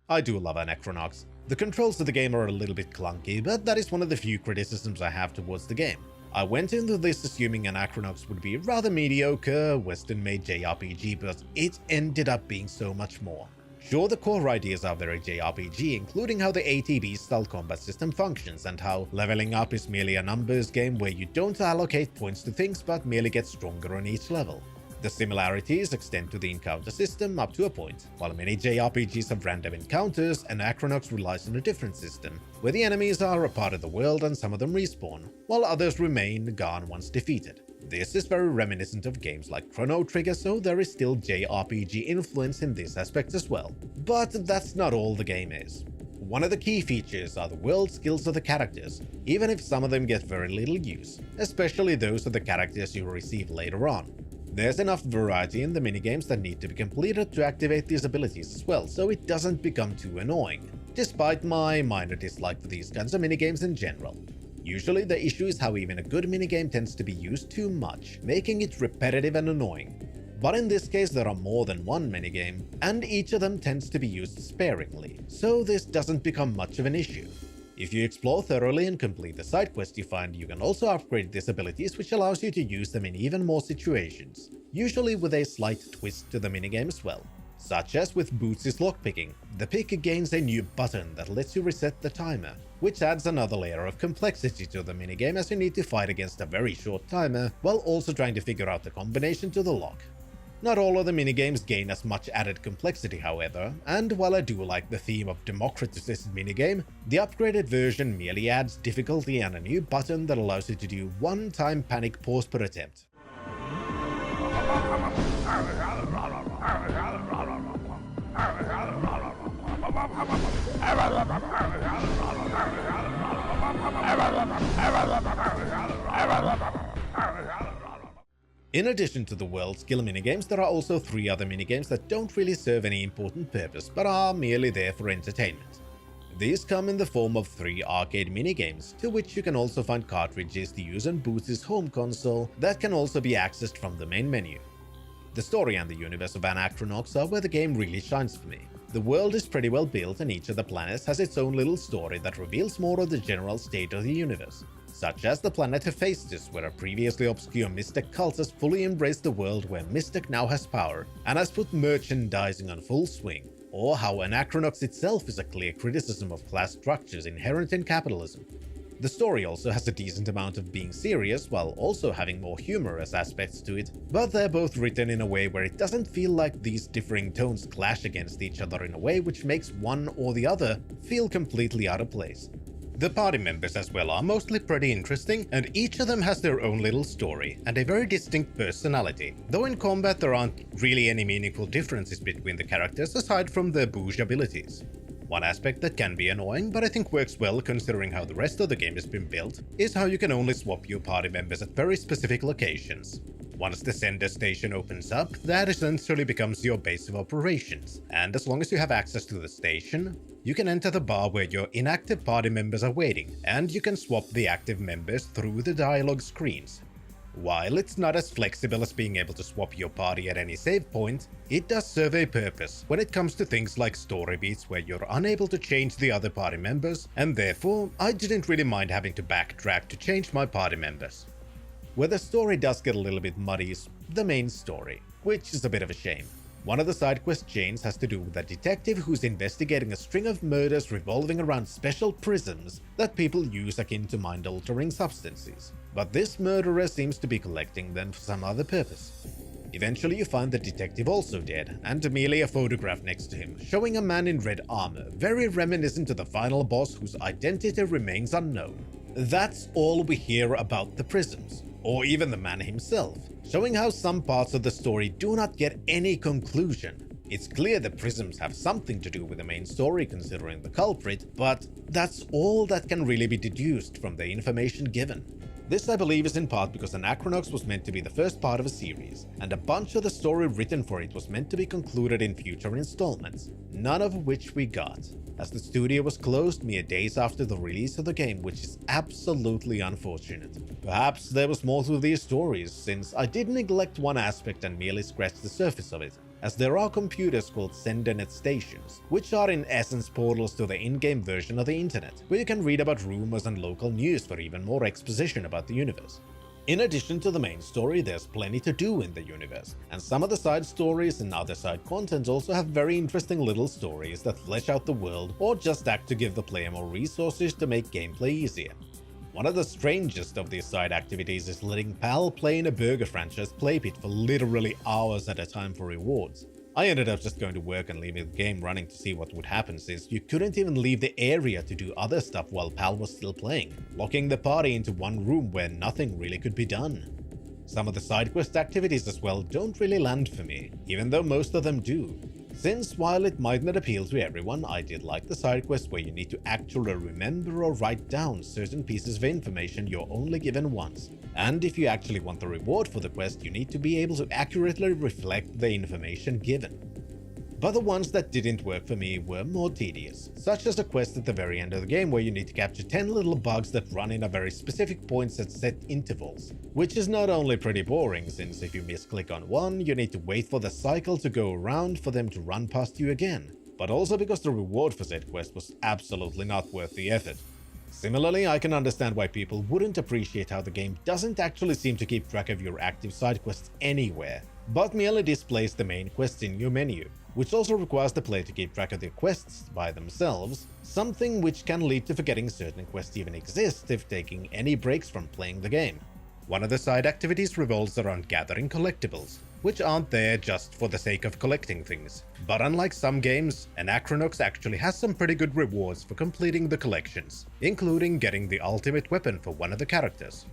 I do love Anachronox. The controls of the game are a little bit clunky, but that is one of the few criticisms I have towards the game. I went into this assuming Anachronox would be a rather mediocre, Western-made JRPG, but it ended up being so much more. Sure, the core ideas are very JRPG, including how the ATB-style combat system functions, and how leveling up is merely a numbers game where you don't allocate points to things but merely get stronger on each level. The similarities extend to the encounter system up to a point. While many JRPGs have random encounters, Anachronox relies on a different system, where the enemies are a part of the world and some of them respawn, while others remain gone once defeated. This is very reminiscent of games like Chrono Trigger, so there is still JRPG influence in this aspect as well. But that's not all the game is. One of the key features are the world skills of the characters, even if some of them get very little use, especially those of the characters you receive later on. There's enough variety in the minigames that need to be completed to activate these abilities as well, so it doesn't become too annoying, despite my minor dislike for these kinds of minigames in general. Usually the issue is how even a good minigame tends to be used too much, making it repetitive and annoying. But in this case there are more than one minigame, and each of them tends to be used sparingly, so this doesn't become much of an issue. If you explore thoroughly and complete the side quests you find, you can also upgrade these abilities, which allows you to use them in even more situations, usually with a slight twist to the minigame as well. Such as with Boots' Lockpicking, the pick gains a new button that lets you reset the timer, which adds another layer of complexity to the minigame as you need to fight against a very short timer, while also trying to figure out the combination to the lock. Not all of the minigames gain as much added complexity, however, and while I do like the theme of Democratus' minigame, the upgraded version merely adds difficulty and a new button that allows you to do one-time panic pause per attempt. In addition to the world skill minigames, there are also 3 other minigames that don't really serve any important purpose, but are merely there for entertainment. These come in the form of 3 arcade minigames, to which you can also find cartridges to use on Boots' home console that can also be accessed from the main menu. The story and the universe of Anachronox are where the game really shines for me. The world is pretty well built and each of the planets has its own little story that reveals more of the general state of the universe. Such as the planet Hephaestus, where a previously obscure Mystic cult has fully embraced the world where Mystic now has power and has put merchandising on full swing, or how Anachronox itself is a clear criticism of class structures inherent in capitalism. The story also has a decent amount of being serious while also having more humorous aspects to it, but they're both written in a way where it doesn't feel like these differing tones clash against each other in a way which makes one or the other feel completely out of place. The party members as well are mostly pretty interesting, and each of them has their own little story and a very distinct personality, though in combat there aren't really any meaningful differences between the characters aside from their bouge abilities. One aspect that can be annoying, but I think works well considering how the rest of the game has been built, is how you can only swap your party members at very specific locations. Once the sender station opens up, that essentially becomes your base of operations, and as long as you have access to the station, you can enter the bar where your inactive party members are waiting, and you can swap the active members through the dialogue screens. While it's not as flexible as being able to swap your party at any save point, it does serve a purpose when it comes to things like story beats where you're unable to change the other party members, and therefore I didn't really mind having to backtrack to change my party members. Where the story does get a little bit muddy is the main story, which is a bit of a shame. One of the side quest chains has to do with a detective who's investigating a string of murders revolving around special prisms that people use akin to mind-altering substances. But this murderer seems to be collecting them for some other purpose. Eventually you find the detective also dead, and merely a photograph next to him, showing a man in red armor, very reminiscent to the final boss whose identity remains unknown. That's all we hear about the prisms, or even the man himself, showing how some parts of the story do not get any conclusion. It's clear the prisms have something to do with the main story considering the culprit, but that's all that can really be deduced from the information given. This I believe is in part because Anachronox was meant to be the first part of a series, and a bunch of the story written for it was meant to be concluded in future installments, none of which we got, as the studio was closed mere days after the release of the game, which is absolutely unfortunate. Perhaps there was more to these stories, since I did neglect one aspect and merely scratched the surface of it. as there are computers called Sendernet stations, which are in essence portals to the in-game version of the internet, where you can read about rumors and local news for even more exposition about the universe. In addition to the main story, there's plenty to do in the universe, and some of the side stories and other side content also have very interesting little stories that flesh out the world or just act to give the player more resources to make gameplay easier. One of the strangest of these side activities is letting Pal play in a burger franchise playpit for literally hours at a time for rewards. I ended up just going to work and leaving the game running to see what would happen, since you couldn't even leave the area to do other stuff while Pal was still playing, locking the party into one room where nothing really could be done. Some of the side quest activities as well don't really land for me, even though most of them do. Since while it might not appeal to everyone, I did like the side quest where you need to actually remember or write down certain pieces of information you're only given once. And if you actually want the reward for the quest, you need to be able to accurately reflect the information given. But the ones that didn't work for me were more tedious, such as a quest at the very end of the game where you need to capture 10 little bugs that run in a very specific points at set intervals, which is not only pretty boring, since if you misclick on one, you need to wait for the cycle to go around for them to run past you again, but also because the reward for said quest was absolutely not worth the effort. Similarly, I can understand why people wouldn't appreciate how the game doesn't actually seem to keep track of your active side quests anywhere, but merely displays the main quests in your menu, which also requires the player to keep track of their quests by themselves, something which can lead to forgetting certain quests even exist if taking any breaks from playing the game. One of the side activities revolves around gathering collectibles, which aren't there just for the sake of collecting things. But unlike some games, Anachronox actually has some pretty good rewards for completing the collections, including getting the ultimate weapon for one of the characters.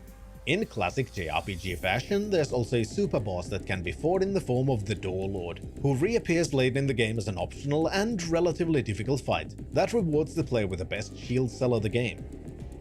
In classic JRPG fashion, there's also a super boss that can be fought in the form of the Door Lord, who reappears late in the game as an optional and relatively difficult fight that rewards the player with the best shield cell of the game.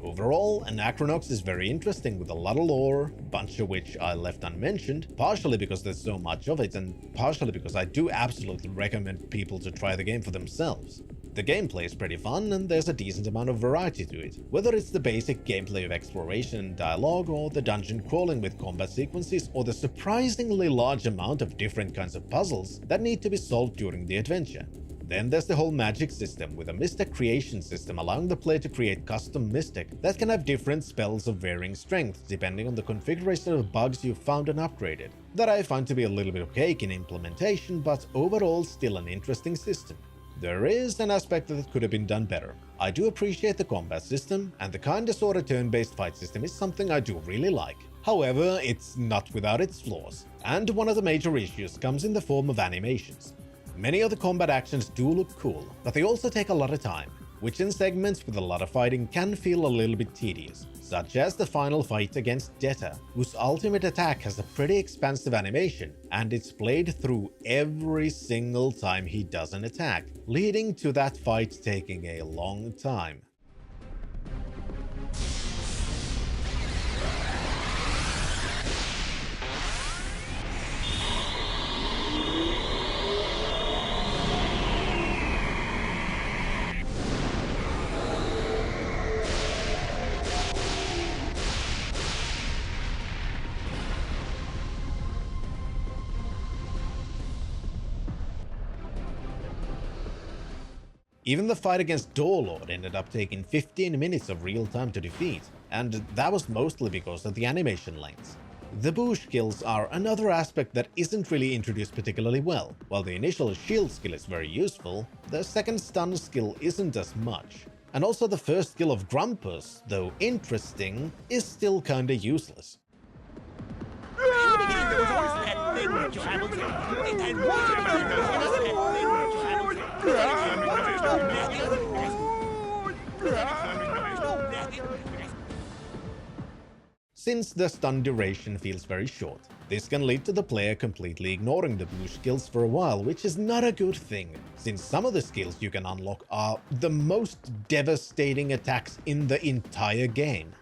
Overall, Anachronox is very interesting with a lot of lore, bunch of which I left unmentioned, partially because there's so much of it and partially because I do absolutely recommend people to try the game for themselves. The gameplay is pretty fun and there's a decent amount of variety to it, whether it's the basic gameplay of exploration and dialogue, or the dungeon crawling with combat sequences, or the surprisingly large amount of different kinds of puzzles that need to be solved during the adventure. Then there's the whole magic system, with a mystic creation system allowing the player to create custom mystic that can have different spells of varying strengths depending on the configuration of bugs you've found and upgraded, that I find to be a little bit opaque in implementation, but overall still an interesting system. There is an aspect that could have been done better. I do appreciate the combat system, and the kinda sorta turn-based fight system is something I do really like. However, it's not without its flaws, and one of the major issues comes in the form of animations. Many of the combat actions do look cool, but they also take a lot of time, which in segments with a lot of fighting can feel a little bit tedious, such as the final fight against Deta, whose ultimate attack has a pretty expansive animation, and it's played through every single time he does an attack, leading to that fight taking a long time. Even the fight against Door Lord ended up taking 15 minutes of real time to defeat, and that was mostly because of the animation lengths. The boosh skills are another aspect that isn't really introduced particularly well. While the initial shield skill is very useful, the second stun skill isn't as much. And also the first skill of Grumpus, though interesting, is still kinda useless. In the beginning, there was always that thing that you traveled to. And once in the beginning, there was always that thing that you traveled to. Since the stun duration feels very short, this can lead to the player completely ignoring the boost skills for a while, which is not a good thing, since some of the skills you can unlock are the most devastating attacks in the entire game.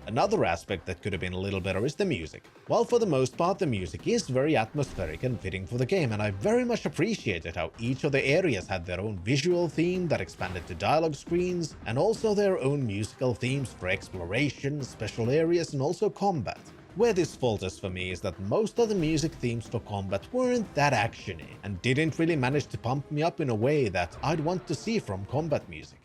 Another aspect that could have been a little better is the music. While for the most part the music is very atmospheric and fitting for the game, and I very much appreciated how each of the areas had their own visual theme that expanded to dialogue screens, and also their own musical themes for exploration, special areas, and also combat. Where this falters for me is that most of the music themes for combat weren't that actiony, and didn't really manage to pump me up in a way that I'd want to see from combat music.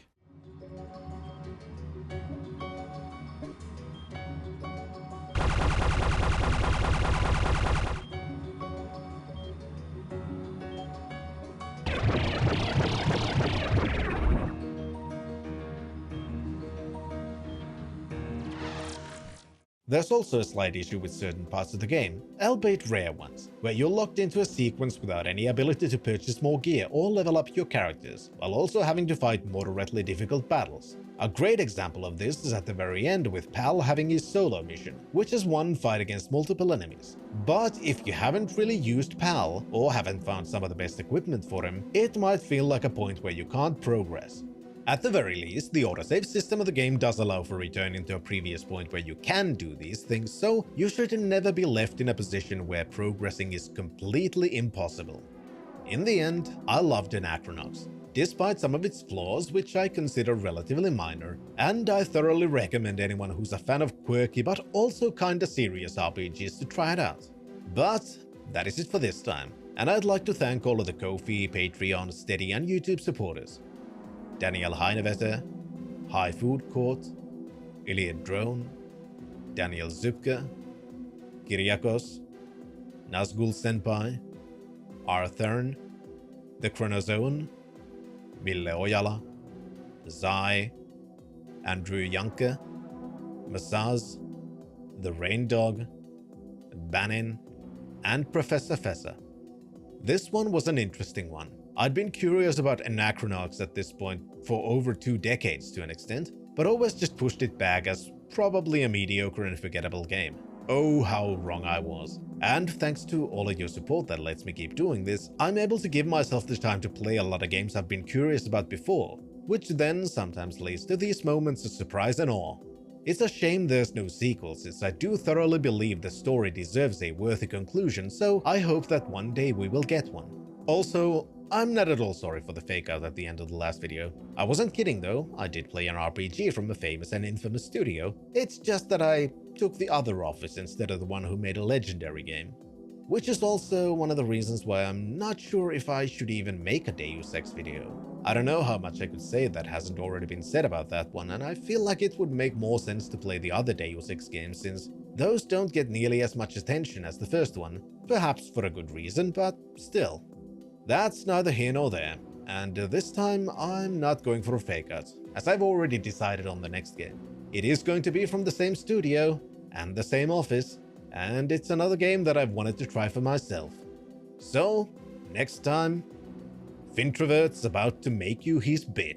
There's also a slight issue with certain parts of the game, albeit rare ones, where you're locked into a sequence without any ability to purchase more gear or level up your characters, while also having to fight moderately difficult battles. A great example of this is at the very end with Pal having his solo mission, which is one fight against multiple enemies. But if you haven't really used Pal, or haven't found some of the best equipment for him, it might feel like a point where you can't progress. At the very least, the autosave system of the game does allow for returning to a previous point where you can do these things, so you should never be left in a position where progressing is completely impossible. In the end, I loved Anachronox, despite some of its flaws which I consider relatively minor, and I thoroughly recommend anyone who's a fan of quirky but also kinda serious RPGs to try it out. But that is it for this time, and I'd like to thank all of the Ko-fi, Patreon, Steady and YouTube supporters. Daniel Heinevetter, High Food Court, Iliad Drone, Daniel Zupke, Kyriakos, Nazgul Senpai, Arthurn, The Chronozone, Ville Ojala, Zai, Andrew Janke, Masaz, The Rain Dog, Banin, and Professor Fessa. This one was an interesting one. I'd been curious about Anachronox at this point for over 2 decades to an extent, but always just pushed it back as probably a mediocre and forgettable game. Oh, how wrong I was. And thanks to all of your support that lets me keep doing this, I'm able to give myself the time to play a lot of games I've been curious about before, which then sometimes leads to these moments of surprise and awe. It's a shame there's no sequel, since I do thoroughly believe the story deserves a worthy conclusion, so I hope that one day we will get one. Also, I'm not at all sorry for the fake out at the end of the last video. I wasn't kidding though, I did play an RPG from a famous and infamous studio. It's just that I took the other office instead of the one who made a legendary game. Which is also one of the reasons why I'm not sure if I should even make a Deus Ex video. I don't know how much I could say that hasn't already been said about that one, and I feel like it would make more sense to play the other Deus Ex games since those don't get nearly as much attention as the first one. Perhaps for a good reason, but still. That's neither here nor there, and this time I'm not going for a fake out, as I've already decided on the next game. It is going to be from the same studio and the same office, and it's another game that I've wanted to try for myself. So, next time, Fintrovert's about to make you his bitch.